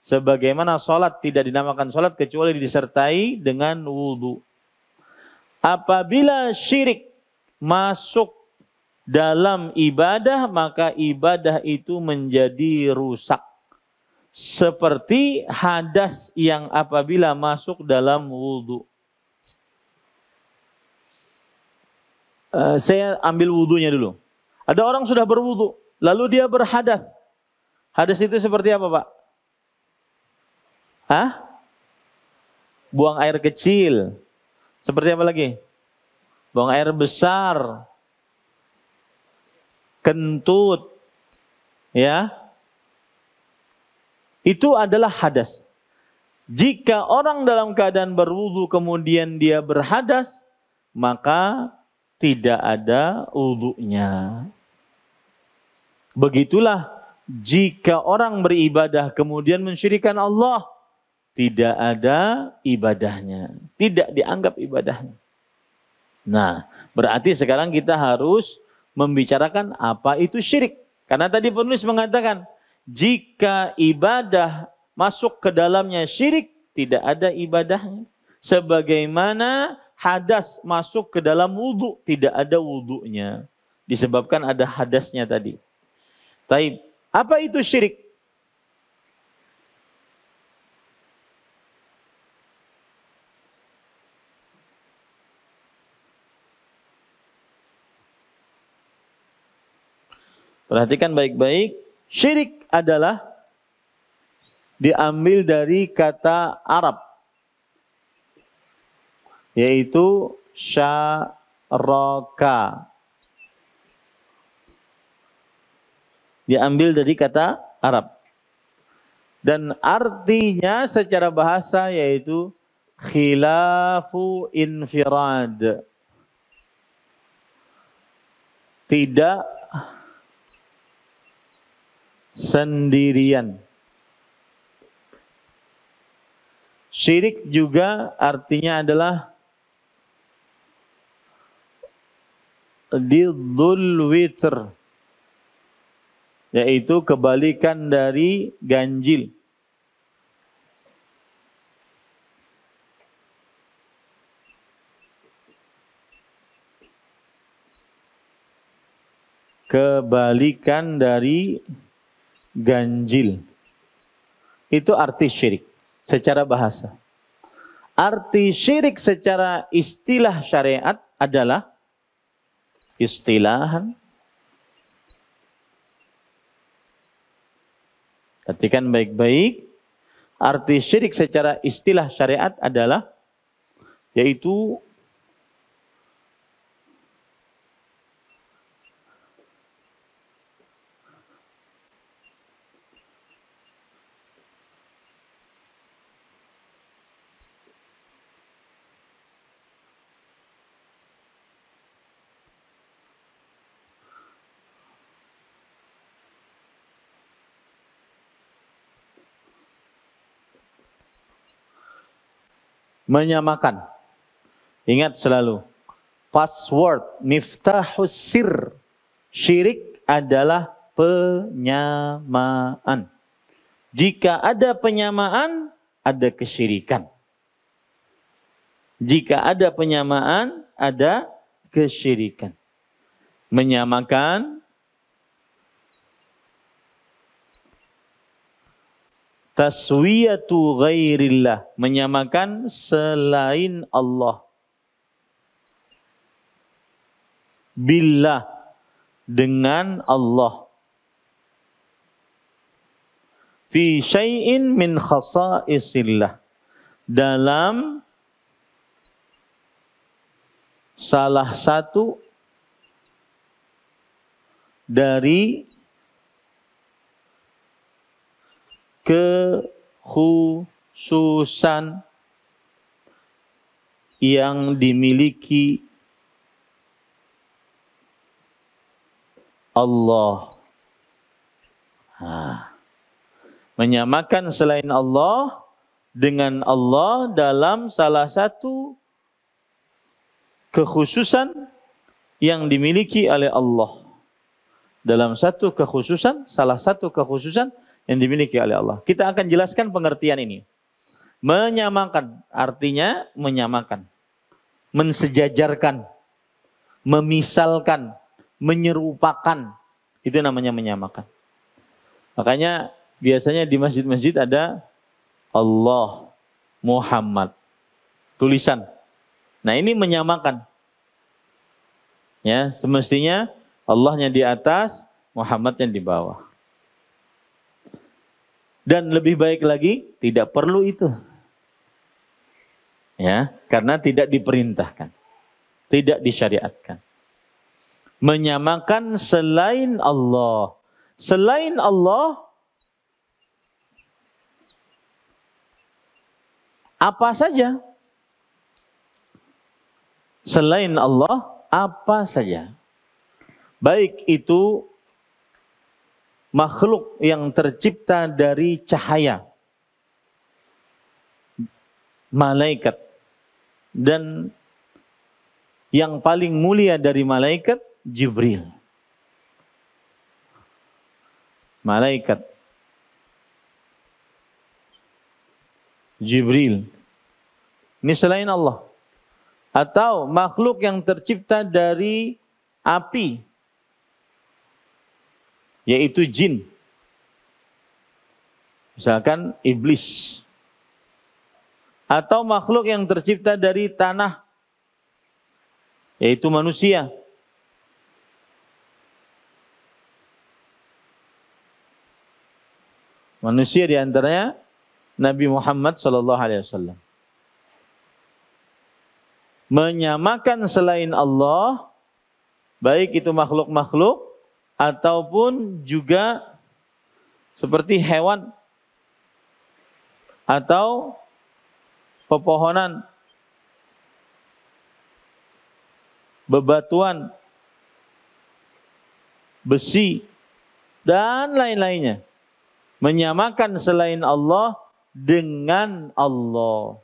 Sebagaimana sholat tidak dinamakan sholat kecuali disertai dengan wudu. Apabila syirik masuk dalam ibadah, maka ibadah itu menjadi rusak. Seperti hadas yang apabila masuk dalam wudu. Saya ambil wudunya dulu. Ada orang sudah berwudu, lalu dia berhadas. Hadas itu seperti apa, Pak? Hah? Buang air kecil. Seperti apa lagi? Buang air besar. Kentut, ya, itu adalah hadas. Jika orang dalam keadaan berwudu kemudian dia berhadas, maka tidak ada wudunya. Begitulah jika orang beribadah kemudian mensyirikkan Allah, tidak ada ibadahnya, tidak dianggap ibadahnya. Nah, berarti sekarang kita harus membicarakan apa itu syirik. Karena tadi penulis mengatakan, jika ibadah masuk ke dalamnya syirik, tidak ada ibadahnya. Sebagaimana hadas masuk ke dalam wudu, tidak ada wudunya. Disebabkan ada hadasnya tadi. Taib, apa itu syirik? Perhatikan baik-baik, syirik adalah diambil dari kata Arab, yaitu syaraka. Diambil dari kata Arab. Dan artinya secara bahasa yaitu khilafu infirad. Tidak sendirian. Syirik juga artinya adalah diddul witr, yaitu kebalikan dari ganjil. Kebalikan dari ganjil. Itu arti syirik secara bahasa. Arti syirik secara istilah syariat adalah istilahan. Perhatikan baik-baik. Arti syirik secara istilah syariat adalah yaitu menyamakan. Ingat selalu, password miftahus sir. Syirik adalah penyamaan. Jika ada penyamaan, ada kesyirikan. Jika ada penyamaan, ada kesyirikan. Menyamakan taswiyatu ghairillah, menyamakan selain Allah. Billah, dengan Allah. Fi syai'in min khasaisillah, dalam salah satu dari kekhususan yang dimiliki Allah. Menyamakan selain Allah dengan Allah dalam salah satu kekhususan yang dimiliki oleh Allah. Dalam satu kekhususan, salah satu kekhususan yang dimiliki oleh Allah. Kita akan jelaskan pengertian ini. Menyamakan artinya menyamakan, mensejajarkan, memisalkan, menyerupakan. Itu namanya menyamakan. Makanya biasanya di masjid-masjid ada Allah, Muhammad, tulisan. Nah, ini menyamakan. Ya, semestinya Allahnya di atas, Muhammadnya di bawah. Dan lebih baik lagi, tidak perlu itu. Ya, karena tidak diperintahkan. Tidak disyariatkan. Menyamakan selain Allah. Selain Allah, apa saja. Selain Allah, apa saja. Baik itu makhluk yang tercipta dari cahaya, malaikat, dan yang paling mulia dari malaikat, Jibril. Malaikat Jibril. Ini selain Allah. Atau makhluk yang tercipta dari api, yaitu jin. Misalkan iblis. Atau makhluk yang tercipta dari tanah, yaitu manusia. Manusia diantaranya Nabi Muhammad SAW. menyamakan selain Allah, baik itu makhluk-makhluk ataupun juga seperti hewan atau pepohonan, bebatuan, besi, dan lain-lainnya. Menyamakan selain Allah dengan Allah.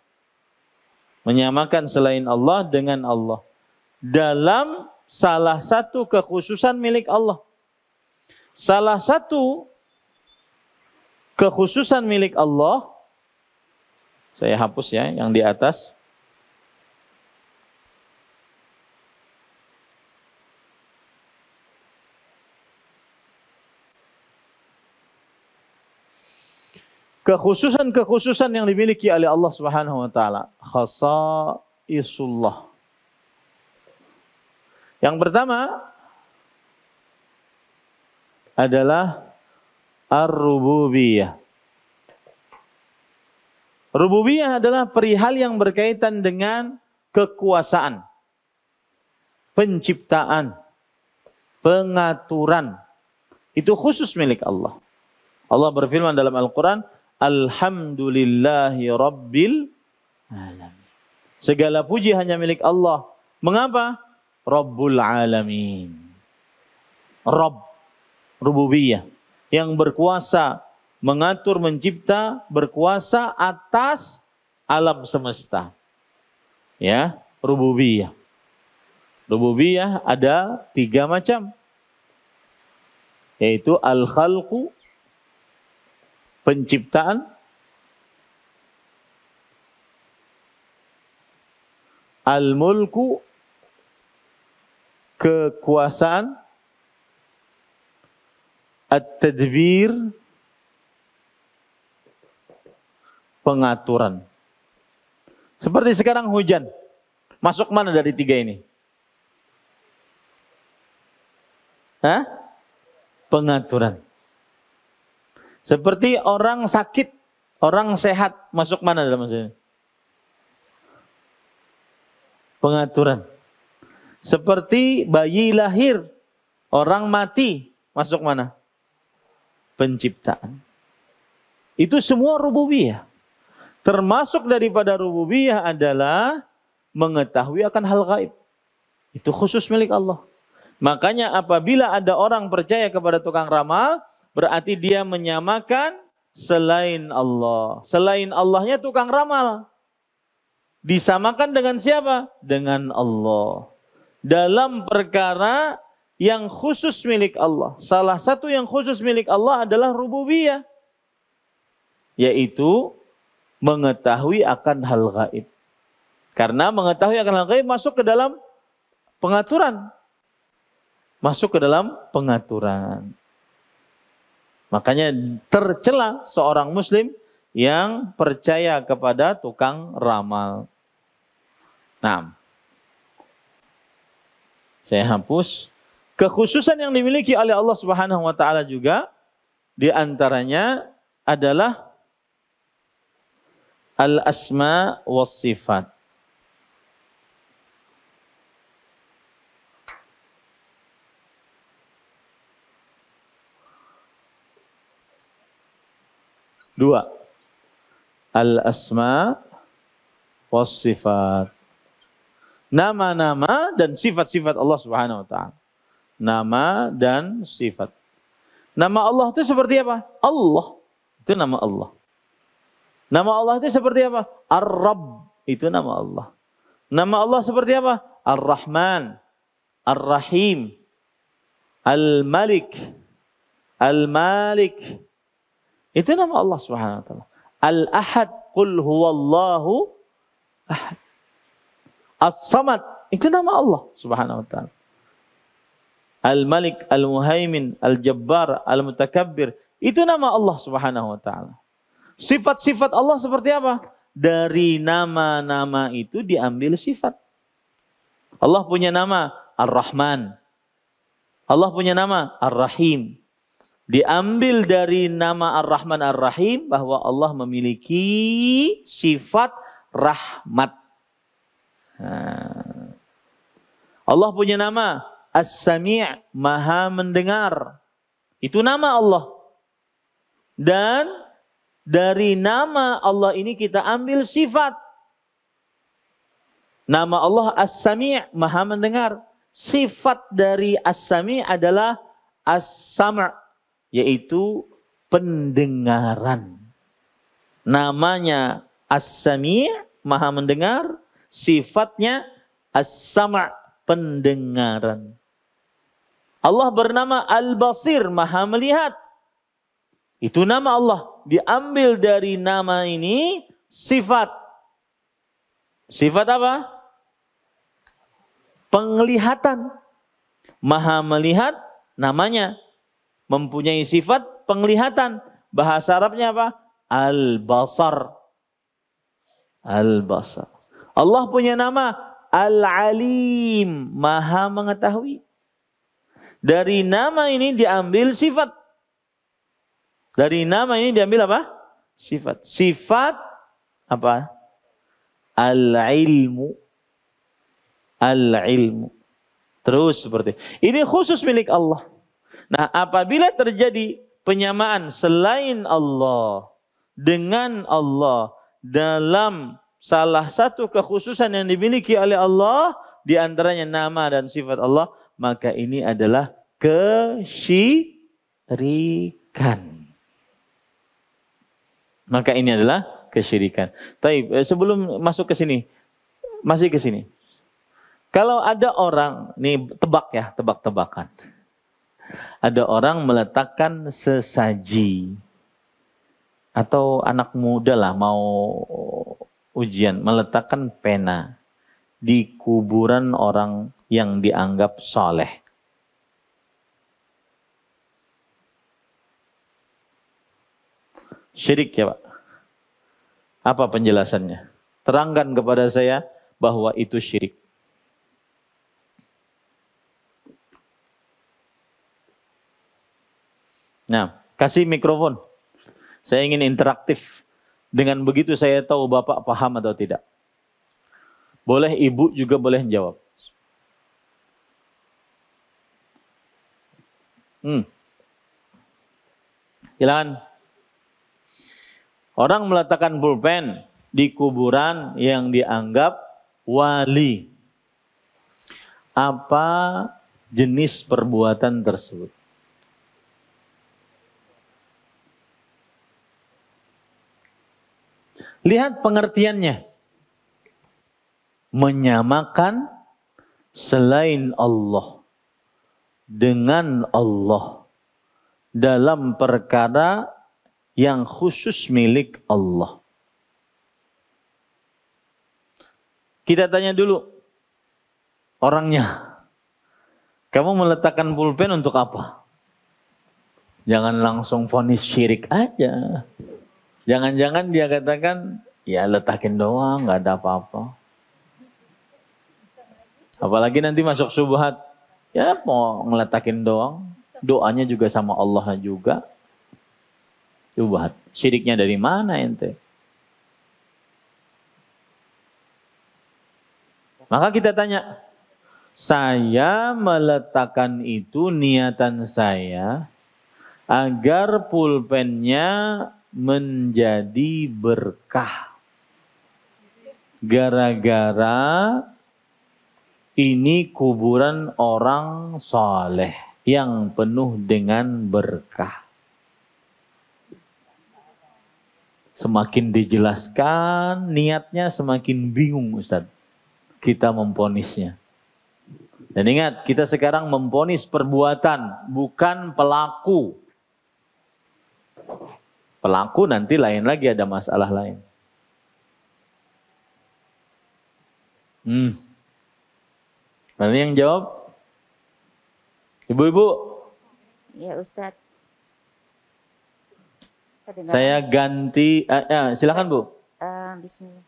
Menyamakan selain Allah dengan Allah. Dalam salah satu kekhususan milik Allah. Salah satu kekhususan milik Allah, saya hapus ya yang di atas. Kekhususan-kekhususan yang dimiliki oleh Allah Subhanahu wa taala, khasaisullah. Yang pertama adalah ar-rububiyah. Rububiyah adalah perihal yang berkaitan dengan kekuasaan, penciptaan, pengaturan. Itu khusus milik Allah. Allah berfirman dalam Al-Quran, Alhamdulillahi Rabbil Alamin. Segala puji hanya milik Allah. Mengapa? Rabbul Alamin. Rabb, rububiyah. Yang berkuasa, mengatur, mencipta, berkuasa atas alam semesta. Ya, rububiyah. Rububiyah ada 3 macam. Yaitu al-khalqu, penciptaan, al-mulku, kekuasaan, at-tadbir, pengaturan. Seperti sekarang hujan. Masuk mana dari 3 ini? Hah? Pengaturan. Seperti orang sakit, orang sehat, masuk mana dalam maksudnya? Pengaturan. Seperti bayi lahir, orang mati, masuk mana? Penciptaan. Itu semua rububiyah. Termasuk daripada rububiyah adalah mengetahui akan hal gaib. Itu khusus milik Allah. Makanya apabila ada orang percaya kepada tukang ramal, berarti dia menyamakan selain Allah. Selain Allahnya tukang ramal. Disamakan dengan siapa? Dengan Allah. Dalam perkara yang khusus milik Allah. Salah satu yang khusus milik Allah adalah rububiyah. Yaitu mengetahui akan hal gaib. Karena mengetahui akan hal gaib masuk ke dalam pengaturan. Masuk ke dalam pengaturan. Makanya tercela seorang muslim yang percaya kepada tukang ramal. Nah, saya hapus. Kekhususan yang dimiliki oleh Allah Subhanahu wa taala juga di antaranya adalah al-asma was sifat. Dua, al-asma was sifat. Nama-nama dan sifat-sifat Allah Subhanahu wa taala. Nama dan sifat. Nama Allah itu seperti apa? Allah. Itu nama Allah. Nama Allah itu seperti apa? Ar-Rabb. Itu nama Allah. Nama Allah seperti apa? Ar-Rahman, Ar-Rahim, Al-Malik, Al-Malik. Itu nama Allah Subhanahu wa taala. Al-Ahad, qul huwallahu ahad. As-Samad, itu nama Allah Subhanahu wa taala. Al-Malik, Al-Muhaimin, Al-Jabbar, Al-Mutakabbir, itu nama Allah Subhanahu wa taala. Sifat-sifat Allah seperti apa? Dari nama-nama itu diambil sifat. Allah punya nama Ar-Rahman. Allah punya nama Ar-Rahim. Diambil dari nama Ar-Rahman Ar-Rahim bahwa Allah memiliki sifat rahmat. Nah. Allah punya nama As-Sami', Maha mendengar. Itu nama Allah. Dan dari nama Allah ini kita ambil sifat. Nama Allah As-Sami', Maha mendengar. Sifat dari As-Sami' adalah As-Sam', yaitu pendengaran. Namanya As-Sami', Maha mendengar. Sifatnya As-Sam', pendengaran. Allah bernama Al-Basir, Maha melihat. Itu nama Allah. Diambil dari nama ini sifat. Sifat apa? Penglihatan. Maha melihat, namanya mempunyai sifat penglihatan. Bahasa Arabnya apa? Al-Basar. Al-Basar. Allah punya nama Al-Alim, Maha mengetahui. Dari nama ini diambil sifat. Dari nama ini diambil apa? Sifat. Sifat apa? Al-Ilmu. Al-Ilmu. Terus seperti ini khusus milik Allah. Nah, apabila terjadi penyamaan selain Allah dengan Allah dalam salah satu kekhususan yang dimiliki oleh Allah, di antaranya nama dan sifat Allah, maka ini adalah kesyirikan. Maka ini adalah kesyirikan. Taib, sebelum masuk ke sini, masih ke sini. Kalau ada orang, nih tebak ya, tebak-tebakan. Ada orang meletakkan sesaji. Atau anak muda lah mau ujian, meletakkan pena di kuburan orang yang dianggap soleh. Syirik ya Pak? Apa penjelasannya? Terangkan kepada saya bahwa itu syirik. Nah, kasih mikrofon. Saya ingin interaktif. Dengan begitu saya tahu Bapak paham atau tidak. Boleh Ibu juga boleh jawab. Silakan. Orang meletakkan pulpen di kuburan yang dianggap wali. Apa jenis perbuatan tersebut? Lihat pengertiannya. Menyamakan selain Allah dengan Allah dalam perkara yang khusus milik Allah. Kita tanya dulu orangnya. Kamu meletakkan pulpen untuk apa? Jangan langsung vonis syirik aja. Jangan-jangan dia katakan, ya letakin doang, nggak ada apa-apa. Apalagi nanti masuk syubhat, ya mau ngeletakin doang, doanya juga sama Allah juga. Syubhat, syiriknya dari mana ente? Maka kita tanya, saya meletakkan itu niatan saya agar pulpennya menjadi berkah. Gara-gara ini kuburan orang soleh yang penuh dengan berkah. Semakin dijelaskan niatnya semakin bingung Ustaz. Kita memponisnya. Dan ingat, kita sekarang memponis perbuatan, bukan pelaku. Pelaku nanti lain lagi, ada masalah lain. Mana yang jawab? Ibu-ibu? Ya Ustaz. Saya ganti, silakan Bu. Bismillah.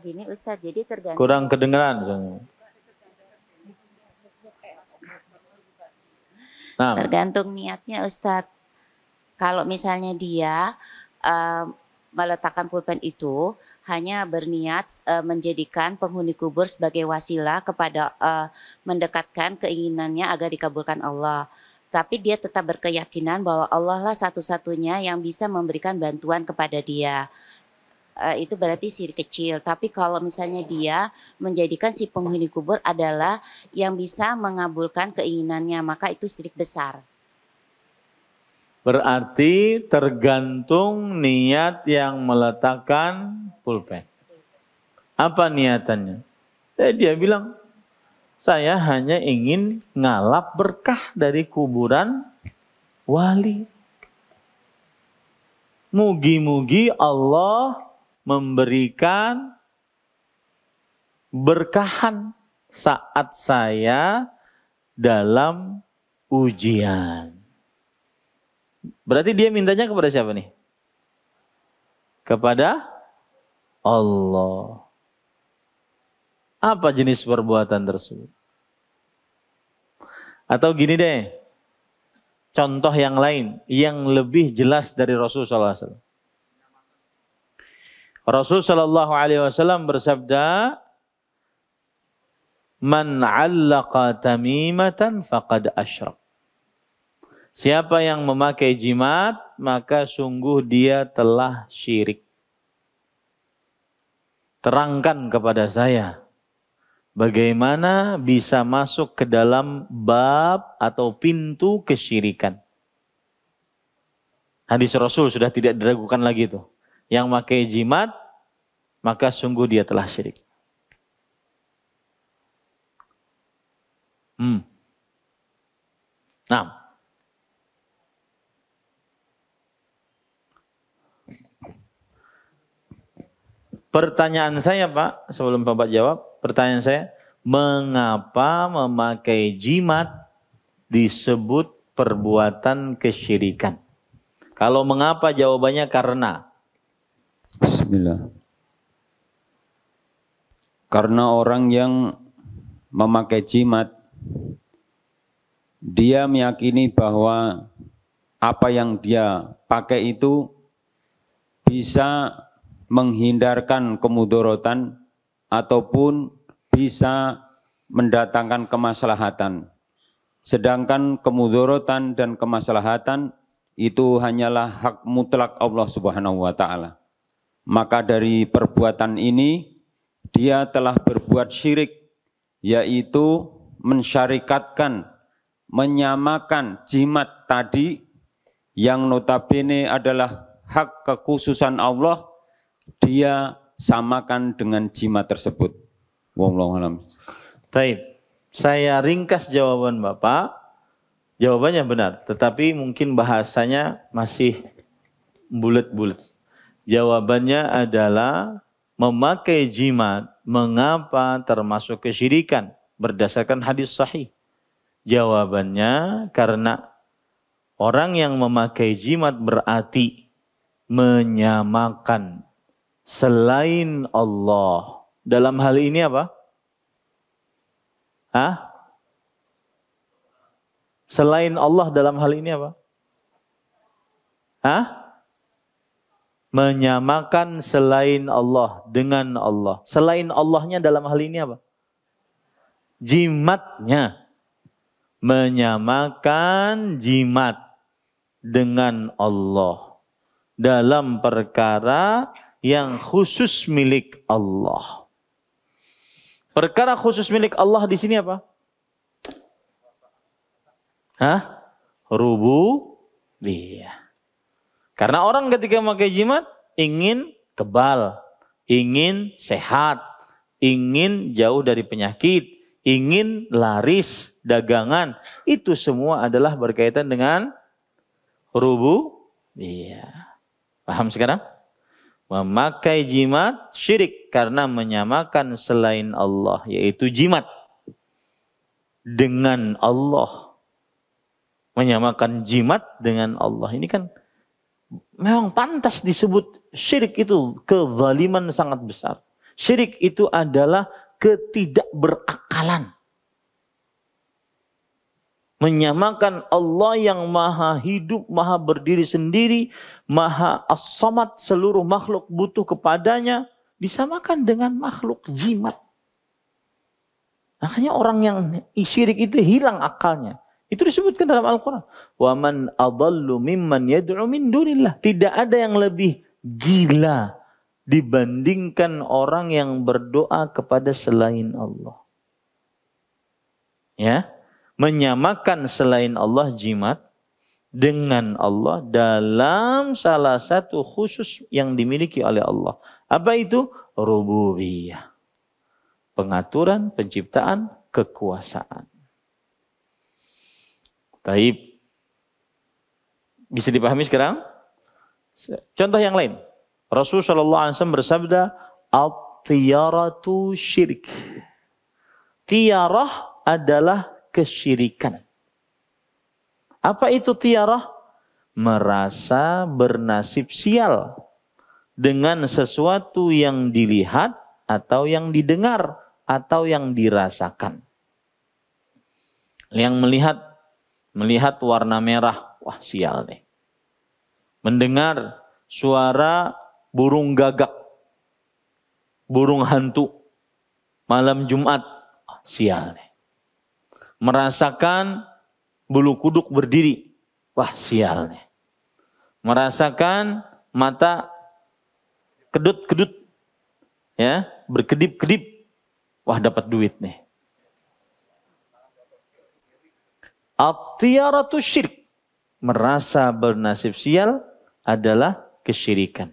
Gini Ustaz, jadi tergantung. Kurang kedengeran. Nah. Tergantung niatnya Ustaz. Kalau misalnya dia meletakkan pulpen itu hanya berniat menjadikan penghuni kubur sebagai wasilah kepada mendekatkan keinginannya agar dikabulkan Allah. Tapi dia tetap berkeyakinan bahwa Allah lah satu-satunya yang bisa memberikan bantuan kepada dia. Itu berarti syirik kecil. Tapi kalau misalnya dia menjadikan si penghuni kubur adalah yang bisa mengabulkan keinginannya, maka itu syirik besar. Berarti tergantung niat yang meletakkan pulpen. Apa niatannya? Dia bilang, saya hanya ingin ngalap berkah dari kuburan wali. Mugi-mugi Allah memberikan berkahan saat saya dalam ujian. Berarti dia mintanya kepada siapa nih? Kepada Allah. Apa jenis perbuatan tersebut? Atau gini deh, contoh yang lain yang lebih jelas dari Rasulullah SAW. Rasulullah SAW bersabda, "Man 'allaqa tamimatan faqad asyrak." Siapa yang memakai jimat, maka sungguh dia telah syirik. Terangkan kepada saya, bagaimana bisa masuk ke dalam bab atau pintu kesyirikan. Hadis Rasul sudah tidak diragukan lagi itu. Yang memakai jimat, maka sungguh dia telah syirik. Nah, pertanyaan saya Pak, sebelum Bapak jawab, pertanyaan saya, mengapa memakai jimat disebut perbuatan kesyirikan? Kalau mengapa, jawabannya karena. Bismillah. Karena orang yang memakai jimat, dia meyakini bahwa apa yang dia pakai itu bisa menghindarkan kemudorotan ataupun bisa mendatangkan kemaslahatan. Sedangkan kemudorotan dan kemaslahatan itu hanyalah hak mutlak Allah Subhanahu wa ta'ala. Maka dari perbuatan ini dia telah berbuat syirik, yaitu mensyarikatkan, menyamakan jimat tadi yang notabene adalah hak kekhususan Allah, dia samakan dengan jimat tersebut. Wallahu a'lam. Baik, saya ringkas jawaban Bapak. Jawabannya benar, tetapi mungkin bahasanya masih bulat-bulat. Jawabannya adalah memakai jimat mengapa termasuk kesyirikan berdasarkan hadis sahih. Jawabannya karena orang yang memakai jimat berarti menyamakan selain Allah. Dalam hal ini apa? Selain Allah dalam hal ini apa? Menyamakan selain Allah dengan Allah. Selain Allahnya dalam hal ini apa? Jimatnya. Menyamakan jimat dengan Allah dalam perkara yang khusus milik Allah. Perkara khusus milik Allah di sini apa? Rububiyah. Karena orang ketika memakai jimat ingin kebal, ingin sehat, ingin jauh dari penyakit, ingin laris dagangan. Itu semua adalah berkaitan dengan rububiyah. Paham sekarang? Memakai jimat syirik karena menyamakan selain Allah, yaitu jimat dengan Allah. Menyamakan jimat dengan Allah. Ini kan memang pantas disebut syirik, itu kezaliman sangat besar. Syirik itu adalah ketidakberakalan. Menyamakan Allah yang maha hidup, maha berdiri sendiri, maha as-samad, seluruh makhluk butuh kepadanya, disamakan dengan makhluk jimat. Makanya orang yang syirik itu hilang akalnya. Itu disebutkan dalam Al-Quran. Wa man adallu mimman yad'u min dunillah. Tidak ada yang lebih gila dibandingkan orang yang berdoa kepada selain Allah. Ya, menyamakan selain Allah jimat dengan Allah dalam salah satu khusus yang dimiliki oleh Allah. Apa itu? Rububiyah. Pengaturan, penciptaan, kekuasaan. Taib. Bisa dipahami sekarang? Contoh yang lain. Rasulullah SAW bersabda, at-tiyaratu syirik. Tiyarah adalah kesyirikan. Apa itu tiyarah? Merasa bernasib sial dengan sesuatu yang dilihat atau yang didengar atau yang dirasakan. Yang melihat warna merah, wah sial nih. Mendengar suara burung gagak, burung hantu, malam Jumat, wah sial nih. Merasakan bulu kuduk berdiri, wah sial nih. Merasakan mata kedut-kedut, ya, berkedip-kedip, wah dapat duit nih. At-tiyaratu syirik. Merasa bernasib sial adalah kesyirikan.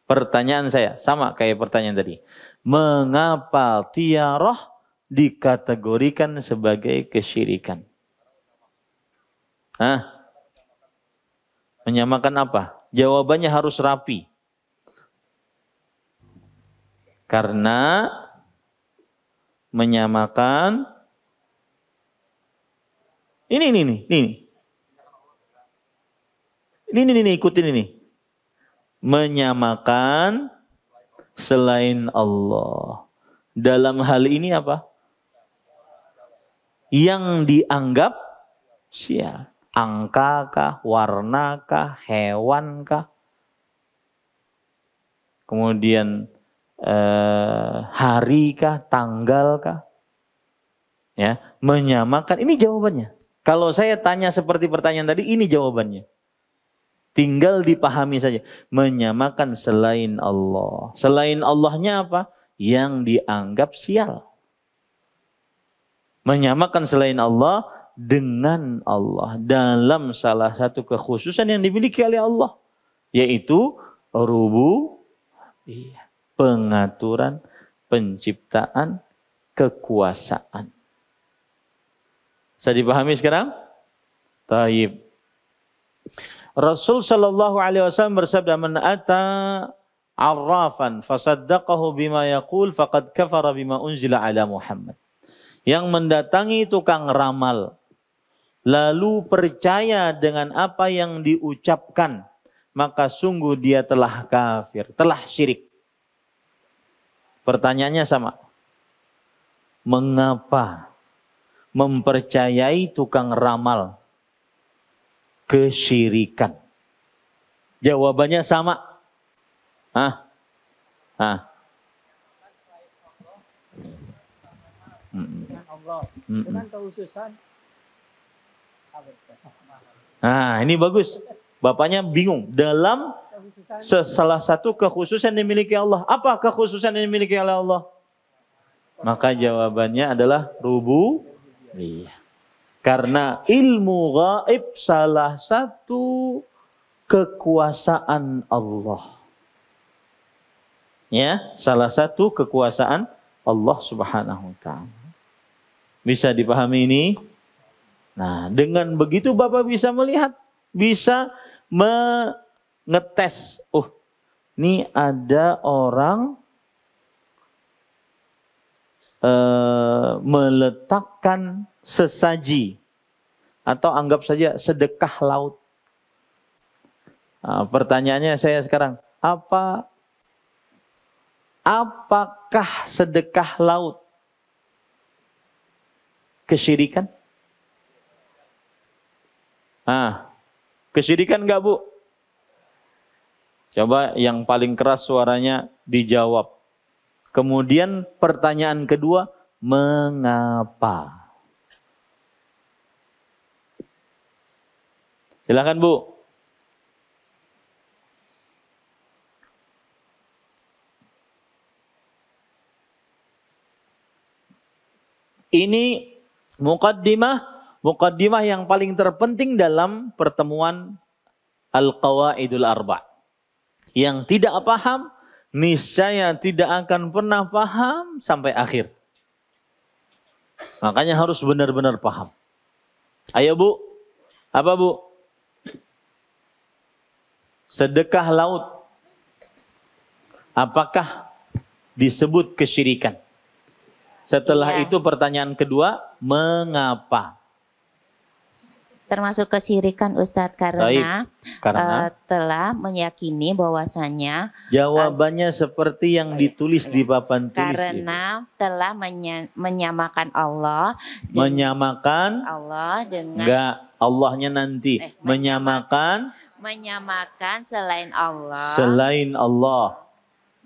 Pertanyaan saya sama kayak pertanyaan tadi. Mengapa tiyarah dikategorikan sebagai kesyirikan? Hah? Menyamakan apa? Jawabannya harus rapi. Karena menyamakan ini ikutin ini. Menyamakan selain Allah. Dalam hal ini apa? Yang dianggap sial. Angka kah, warna kah, hewan kah? Kemudian hari kah, tanggal kah? Ya, menyamakan. Ini jawabannya. Kalau saya tanya seperti pertanyaan tadi, ini jawabannya. Tinggal dipahami saja. Menyamakan selain Allah. Selain Allahnya apa? Yang dianggap sial. Menyamakan selain Allah dengan Allah. Dalam salah satu kekhususan yang dimiliki oleh Allah. Yaitu rububiyah. Pengaturan, penciptaan, kekuasaan. Bisa dipahami sekarang? Taib. Rasul sallallahu alaihi wasallam bersabda, "Man ata arrafan fasaddaqahu bima yaqul faqad kafara bima unzila ala Muhammad." Yang mendatangi tukang ramal lalu percaya dengan apa yang diucapkan, maka sungguh dia telah kafir, telah syirik. Pertanyaannya sama. Mengapa mempercayai tukang ramal kesyirikan? Jawabannya sama. Dengan kekhususan. Nah, ini bagus. Bapaknya bingung. Dalam salah satu kekhususan yang dimiliki Allah. Apa kekhususan yang dimiliki oleh Allah? Maka jawabannya adalah rububiyah. Karena ilmu gaib salah satu kekuasaan Allah. Ya, salah satu kekuasaan Allah Subhanahu wa taala. Bisa dipahami ini? Nah, dengan begitu Bapak bisa melihat, bisa mengetes. Oh, ini ada orang meletakkan sesaji atau anggap saja sedekah laut. Nah, pertanyaannya saya sekarang, apakah sedekah laut kesyirikan? Kesyirikan enggak, Bu? Coba yang paling keras suaranya dijawab. Kemudian pertanyaan kedua, mengapa? Silakan Bu. Ini mukaddimah yang paling terpenting dalam pertemuan Al-Qawaidul Arba'. Yang tidak paham, niscaya tidak akan pernah paham sampai akhir. Makanya harus benar-benar paham. Ayo Bu, apa Bu? Sedekah laut, apakah disebut kesyirikan? Setelah itu pertanyaan kedua, mengapa? Termasuk kesyirikan Ustadz karena telah meyakini bahwasanya jawabannya seperti yang ditulis di papan tulis. Karena telah menyamakan Allah dengan Allahnya nanti menyamakan selain Allah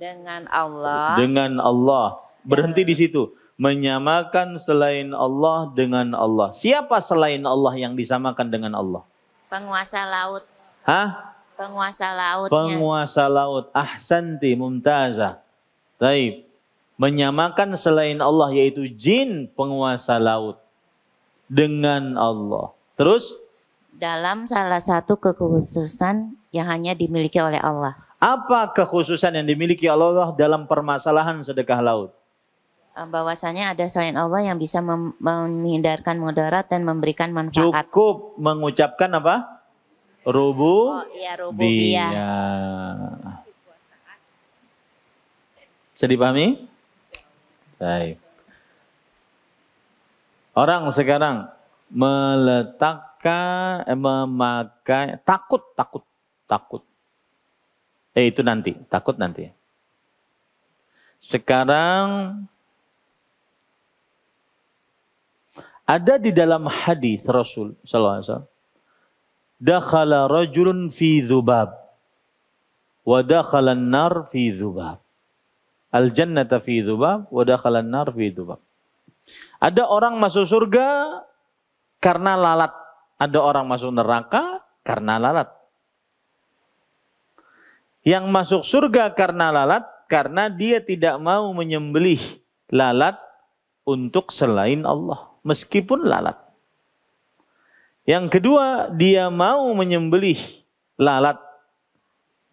dengan Allah. Berhenti di situ. Menyamakan selain Allah dengan Allah. Siapa selain Allah yang disamakan dengan Allah? Penguasa laut. Hah? Penguasa lautnya. Penguasa laut. Ahsanti mumtazah. Baik. Menyamakan selain Allah yaitu jin penguasa laut dengan Allah. Terus? Dalam salah satu kekhususan yang hanya dimiliki oleh Allah. Apa kekhususan yang dimiliki Allah dalam permasalahan sedekah laut? Bahwasanya ada selain Allah yang bisa menghindarkan mudarat dan memberikan manfaat. Cukup mengucapkan apa? Rububiyah. Bisa dipahami? Baik. Orang sekarang meletakkan, memakai takut. Itu nanti, takut nanti. Sekarang ada di dalam hadis Rasul sallallahu alaihi wasallam, dakhala rajulun fi dzubab wa dakhala an-nar fi dzubab. Al-jannata fi dzubab wa dakhala an-nar fi dzubab. Ada orang masuk surga karena lalat, ada orang masuk neraka karena lalat. Yang masuk surga karena lalat karena dia tidak mau menyembelih lalat untuk selain Allah. Meskipun lalat. Yang kedua, dia mau menyembelih lalat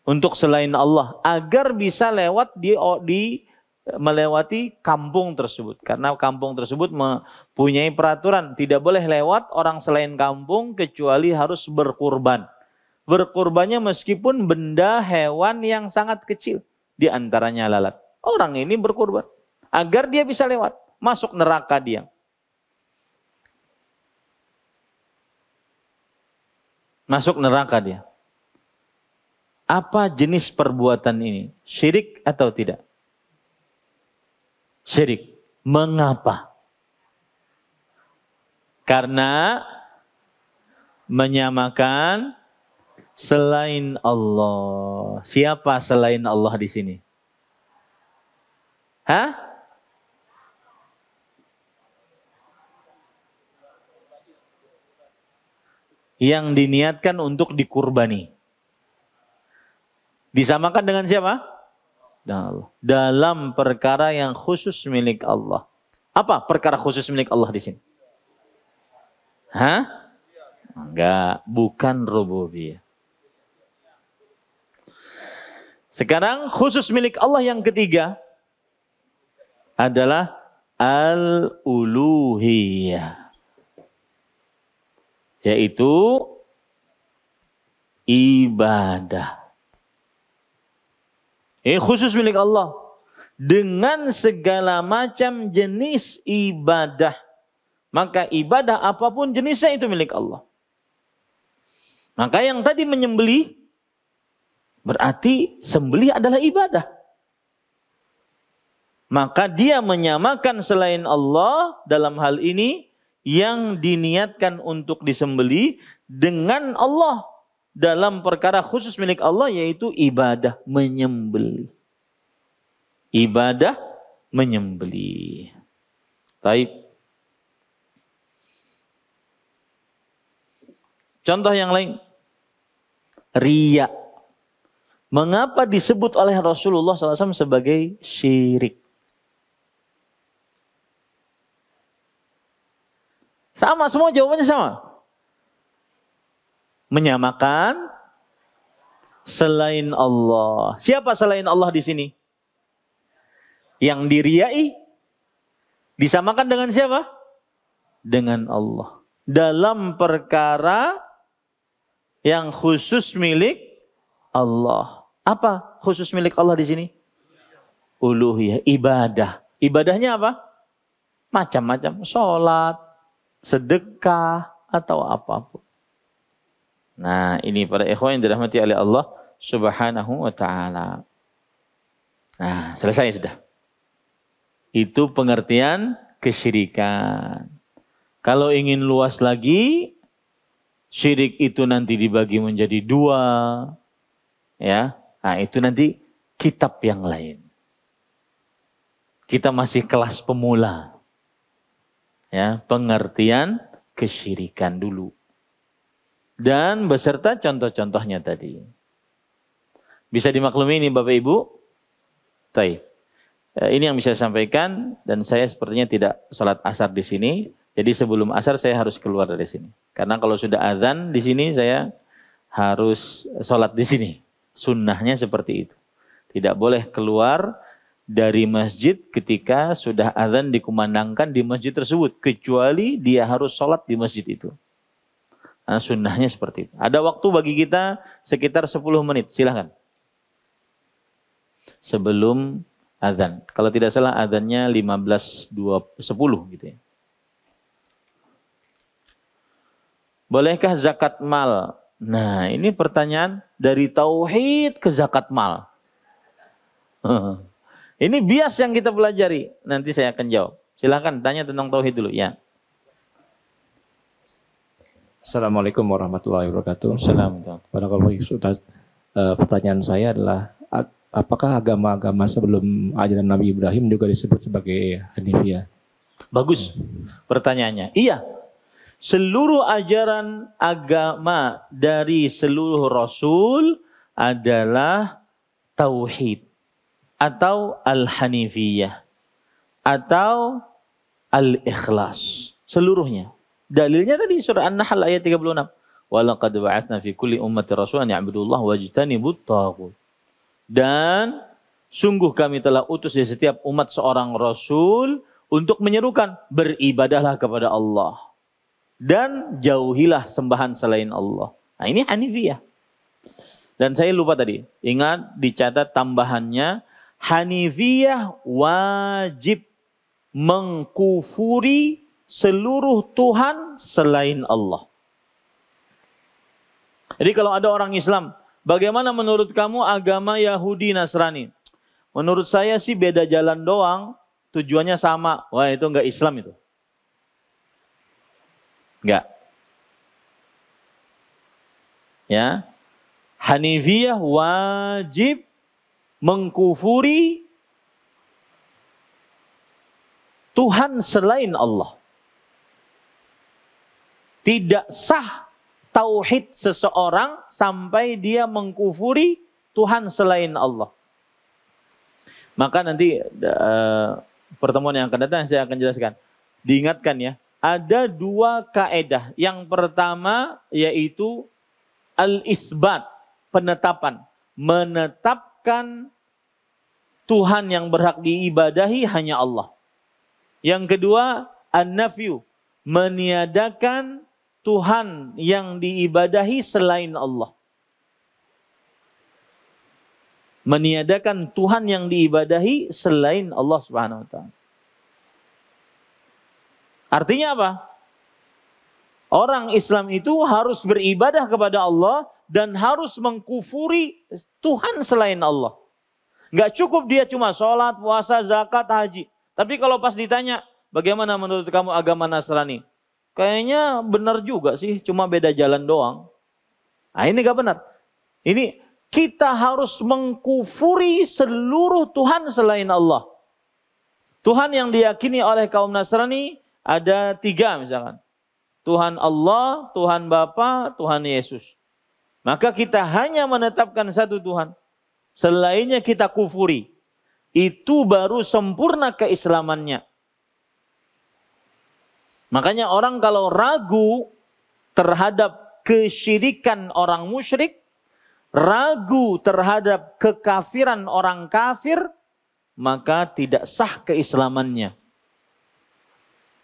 untuk selain Allah agar bisa lewat melewati kampung tersebut. Karena kampung tersebut mempunyai peraturan tidak boleh lewat orang selain kampung kecuali harus berkurban. Berkurbannya meskipun benda hewan yang sangat kecil, di antaranya lalat. Orang ini berkurban agar dia bisa lewat, masuk neraka dia. Masuk neraka dia. Apa jenis perbuatan ini? Syirik atau tidak? Syirik. Mengapa? Karena menyamakan selain Allah. Siapa selain Allah di sini? Hah? Yang diniatkan untuk dikurbani. Disamakan dengan siapa? Dengan Allah. Dalam perkara yang khusus milik Allah. Apa perkara khusus milik Allah di sini? Hah? Enggak, bukan rububiyah. Sekarang khusus milik Allah yang ketiga adalah al-uluhiyah. Yaitu ibadah. Ini khusus milik Allah. Dengan segala macam jenis ibadah. Maka ibadah apapun jenisnya itu milik Allah. Maka yang tadi menyembelih, berarti sembelih adalah ibadah. Maka dia menyamakan selain Allah dalam hal ini yang diniatkan untuk disembelih dengan Allah dalam perkara khusus milik Allah yaitu ibadah menyembelih. Ibadah menyembelih. Baik. Contoh yang lain. Riya. Mengapa disebut oleh Rasulullah SAW sebagai syirik? Sama, semua jawabannya sama. Menyamakan selain Allah. Siapa selain Allah di sini? Yang diriai disamakan dengan siapa? Dengan Allah. Dalam perkara yang khusus milik Allah. Apa khusus milik Allah di sini? Uluhiyah, ibadah. Ibadahnya apa? Macam-macam. Sholat, sedekah, atau apapun. Nah, ini para ikhwan yang dirahmati oleh Allah Subhanahu wa ta'ala. Nah, selesai sudah. Itu pengertian kesyirikan. Kalau ingin luas lagi, syirik itu nanti dibagi menjadi 2. Ya, nah itu nanti kitab yang lain. Kita masih kelas pemula. Ya, pengertian kesyirikan dulu. Dan beserta contoh-contohnya tadi. Bisa dimaklumi ini Bapak Ibu? Baik. Ini yang bisa saya sampaikan dan saya sepertinya tidak sholat asar di sini. Jadi sebelum asar saya harus keluar dari sini. Karena kalau sudah azan di sini saya harus sholat di sini. Sunnahnya seperti itu. Tidak boleh keluar dari masjid ketika sudah azan dikumandangkan di masjid tersebut. Kecuali dia harus sholat di masjid itu. Nah, sunnahnya seperti itu. Ada waktu bagi kita sekitar 10 menit. Silahkan. Sebelum azan. Kalau tidak salah azannya 15:10 gitu ya. Bolehkah zakat mal? Nah, ini pertanyaan dari tauhid ke zakat mal. Ini bias yang kita pelajari. Nanti saya akan jawab. Silakan tanya tentang tauhid dulu ya. Assalamualaikum warahmatullahi wabarakatuh. Assalamualaikum. Ustaz, pertanyaan saya adalah apakah agama-agama sebelum ajaran Nabi Ibrahim juga disebut sebagai Hanifiyah? Bagus pertanyaannya. Iya. Seluruh ajaran agama dari seluruh Rasul adalah Tauhid atau Al-Hanifiyah atau Al-Ikhlas. Seluruhnya. Dalilnya tadi surah An-Nahl ayat 36. Walaqad ba'atsna fi kulli ummati rasulan ya'budullaha wajtanibut taghut. Dan sungguh kami telah utus di setiap umat seorang Rasul untuk menyerukan beribadahlah kepada Allah. Dan jauhilah sembahan selain Allah. Nah ini Hanifiyah. Dan saya lupa tadi. Ingat dicatat tambahannya. Hanifiyah wajib mengkufuri seluruh Tuhan selain Allah. Jadi kalau ada orang Islam. Bagaimana menurut kamu agama Yahudi Nasrani? Menurut saya sih beda jalan doang. Tujuannya sama. Wah itu enggak Islam itu. Enggak. Ya. Hanifiyah wajib mengkufuri Tuhan selain Allah. Tidak sah tauhid seseorang sampai dia mengkufuri Tuhan selain Allah. Maka nanti pertemuan yang akan datang saya akan jelaskan. Diingatkan ya. Ada 2 kaedah. Yang pertama yaitu al-isbat, penetapan. Menetapkan Tuhan yang berhak diibadahi hanya Allah. Yang kedua, an-nafyu, meniadakan Tuhan yang diibadahi selain Allah. Meniadakan Tuhan yang diibadahi selain Allah Subhanahu wa taala. Artinya apa? Orang Islam itu harus beribadah kepada Allah dan harus mengkufuri Tuhan selain Allah. Enggak cukup dia cuma sholat, puasa, zakat, haji. Tapi kalau pas ditanya, bagaimana menurut kamu agama Nasrani? Kayaknya benar juga sih, cuma beda jalan doang. Nah ini enggak benar. Ini kita harus mengkufuri seluruh Tuhan selain Allah. Tuhan yang diyakini oleh kaum Nasrani ada 3 misalkan. Tuhan Allah, Tuhan Bapa, Tuhan Yesus. Maka kita hanya menetapkan satu Tuhan. Selainnya kita kufuri. Itu baru sempurna keislamannya. Makanya orang kalau ragu terhadap kesyirikan orang musyrik, ragu terhadap kekafiran orang kafir, maka tidak sah keislamannya.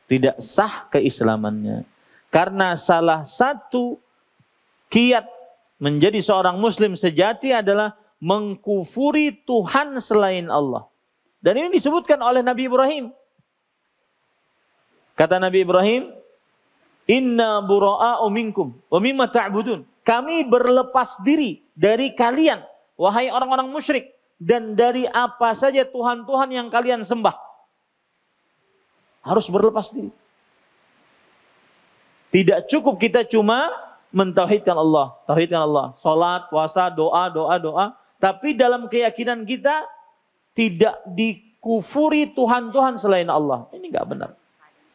Tidak sah keislamannya. Karena salah satu kiat menjadi seorang muslim sejati adalah mengkufuri Tuhan selain Allah. Dan ini disebutkan oleh Nabi Ibrahim. Kata Nabi Ibrahim, "Inna bura'a'u minkum wa mimma ta'budun." Kami berlepas diri dari kalian, wahai orang-orang musyrik, dan dari apa saja Tuhan-Tuhan yang kalian sembah. Harus berlepas diri. Tidak cukup kita cuma mentauhidkan Allah, tauhidkan Allah, salat, puasa, doa, tapi dalam keyakinan kita tidak dikufuri Tuhan-Tuhan selain Allah. Ini enggak benar.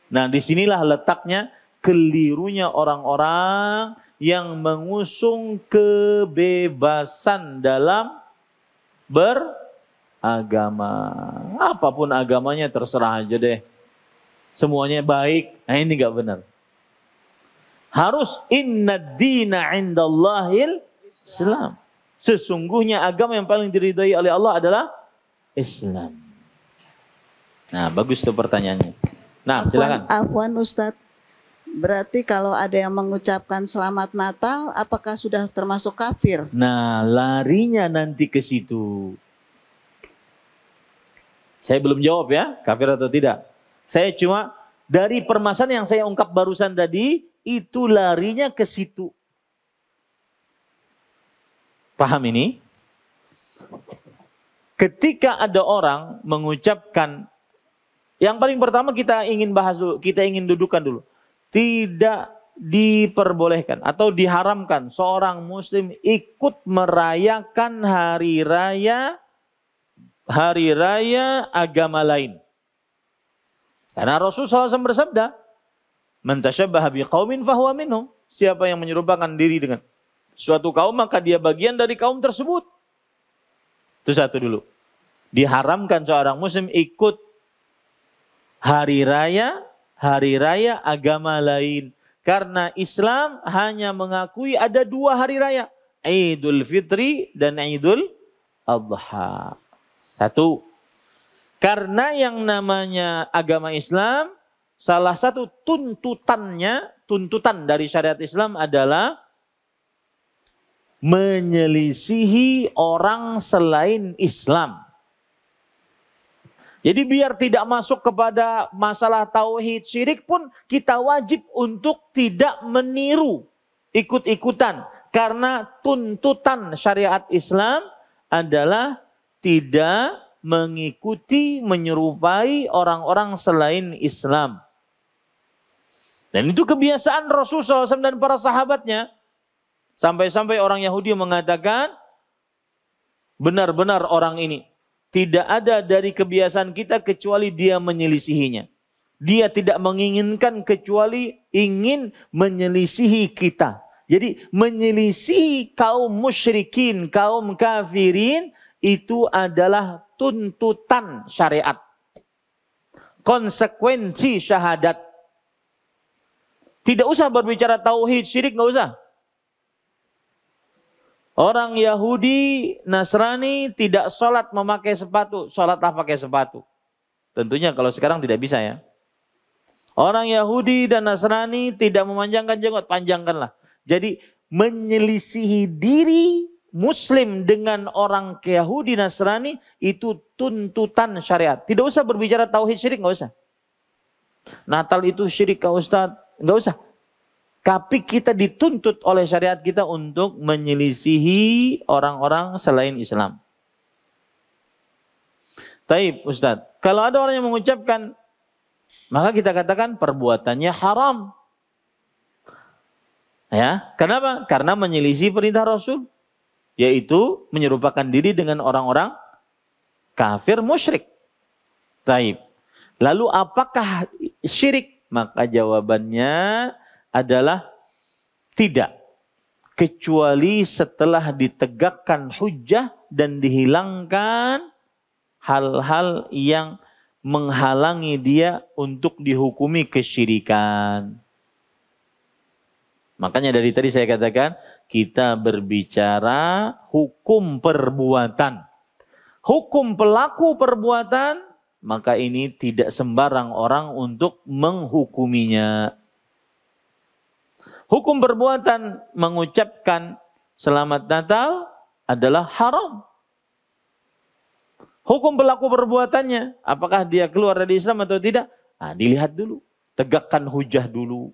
Nah, disinilah letaknya kelirunya orang-orang yang mengusung kebebasan dalam beragama. Apapun agamanya terserah aja deh. Semuanya baik. Nah, ini enggak benar. Harus innad dina indallahil Islam. Sesungguhnya agama yang paling diridhai oleh Allah adalah Islam. Nah, bagus tuh pertanyaannya. Nah, silakan. Afwan Ustadz. Berarti kalau ada yang mengucapkan selamat Natal, apakah sudah termasuk kafir? Nah, larinya nanti ke situ. Saya belum jawab ya, kafir atau tidak. Saya cuma dari permasalahan yang saya ungkap barusan tadi, itu larinya ke situ. Paham ini? Ketika ada orang mengucapkan, yang paling pertama kita ingin bahas dulu, kita ingin dudukan dulu. Tidak diperbolehkan atau diharamkan seorang muslim ikut merayakan hari raya agama lain. Karena Rasulullah SAW bersabda, "Man tashabbaha biqaumin fahuwa minhum." Siapa yang menyerupakan diri dengan suatu kaum, maka dia bagian dari kaum tersebut. Itu satu dulu. Diharamkan seorang muslim ikut hari raya agama lain. Karena Islam hanya mengakui ada 2 hari raya. Idul Fitri dan Idul Adha. Satu. Karena yang namanya agama Islam, salah satu tuntutan dari syariat Islam adalah menyelisihi orang selain Islam. Jadi biar tidak masuk kepada masalah tauhid syirik pun kita wajib untuk tidak meniru, ikut-ikutan. Karena tuntutan syariat Islam adalah tidak mengikuti, menyerupai orang-orang selain Islam. Dan itu kebiasaan Rasulullah SAW dan para sahabatnya. Sampai-sampai orang Yahudi mengatakan, benar-benar orang ini tidak ada dari kebiasaan kita kecuali dia menyelisihinya. Dia tidak menginginkan kecuali ingin menyelisihi kita. Jadi menyelisihi kaum musyrikin, kaum kafirin itu adalah tuntutan syariat. Konsekuensi syahadat. Tidak usah berbicara tauhid, syirik nggak usah. Orang Yahudi, Nasrani tidak sholat memakai sepatu, sholatlah pakai sepatu. Tentunya kalau sekarang tidak bisa ya. Orang Yahudi dan Nasrani tidak memanjangkan jenggot, panjangkanlah. Jadi menyelisihi diri Muslim dengan orang Yahudi Nasrani itu tuntutan syariat. Tidak usah berbicara tauhid syirik, nggak usah. Natal itu syirik kah Ustaz? Nggak usah. Tapi kita dituntut oleh syariat kita untuk menyelisihi orang-orang selain Islam. Taib Ustaz, kalau ada orang yang mengucapkan, maka kita katakan perbuatannya haram. Ya, kenapa? Karena menyelisih perintah Rasul, yaitu menyerupakan diri dengan orang-orang kafir musyrik. Taib. Lalu apakah syirik? Maka jawabannya adalah tidak. Kecuali setelah ditegakkan hujjah dan dihilangkan hal-hal yang menghalangi dia untuk dihukumi kesyirikan. Makanya dari tadi saya katakan, kita berbicara hukum perbuatan. Hukum pelaku perbuatan, maka ini tidak sembarang orang untuk menghukuminya. Hukum perbuatan mengucapkan selamat Natal adalah haram. Hukum pelaku perbuatannya, apakah dia keluar dari Islam atau tidak? Nah, dilihat dulu. Tegakkan hujah dulu.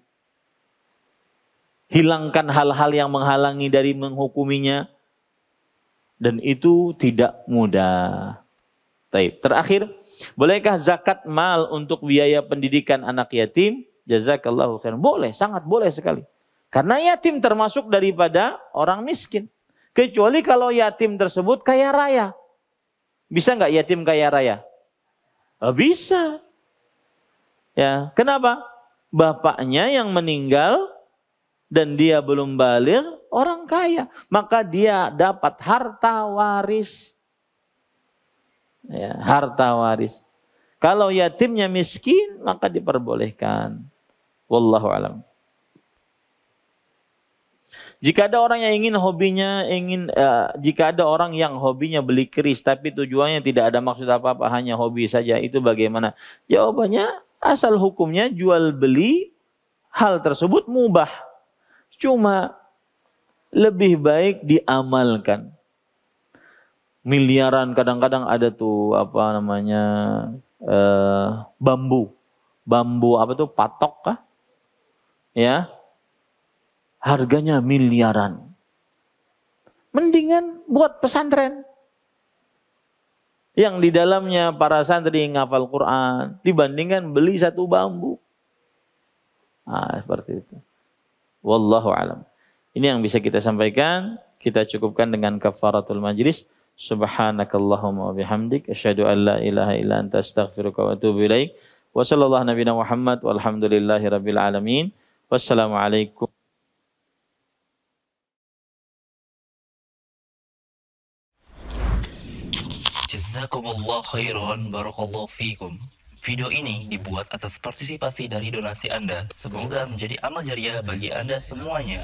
Hilangkan hal-hal yang menghalangi dari menghukuminya. Dan itu tidak mudah. Baik. Terakhir, bolehkah zakat mal untuk biaya pendidikan anak yatim? Jazakallahu khairan. Boleh, sangat boleh sekali. Karena yatim termasuk daripada orang miskin. Kecuali kalau yatim tersebut kaya raya. Bisa nggak yatim kaya raya? Bisa. Ya, kenapa? Bapaknya yang meninggal dan dia belum baligh, orang kaya. Maka dia dapat harta waris. Ya, harta waris. Kalau yatimnya miskin, maka diperbolehkan. Wallahu a'lam. Jika ada orang yang jika ada orang yang hobinya beli keris tapi tujuannya tidak ada maksud apa-apa, hanya hobi saja, itu bagaimana? Jawabannya, asal hukumnya jual beli hal tersebut mubah. Cuma lebih baik diamalkan. Miliaran kadang-kadang ada tuh bambu patok kah? Ya. Harganya miliaran. Mendingan buat pesantren. Yang di dalamnya para santri ngafal Quran. Dibandingkan beli satu bambu. Nah, seperti itu. Wallahu alam. Ini yang bisa kita sampaikan. Kita cukupkan dengan kafaratul majlis. Subhanakallahumma wa bihamdik. Asyhadu an la ilaha illa anta astaghfiruka wa atubu ilaik. Wa sallallahu nabiyana Muhammad walhamdulillahi rabbil alamin. Wassalamualaikum. Jazakumullah khairan, barakallahu fikum. Video ini dibuat atas partisipasi dari donasi Anda. Semoga menjadi amal jariah bagi Anda semuanya.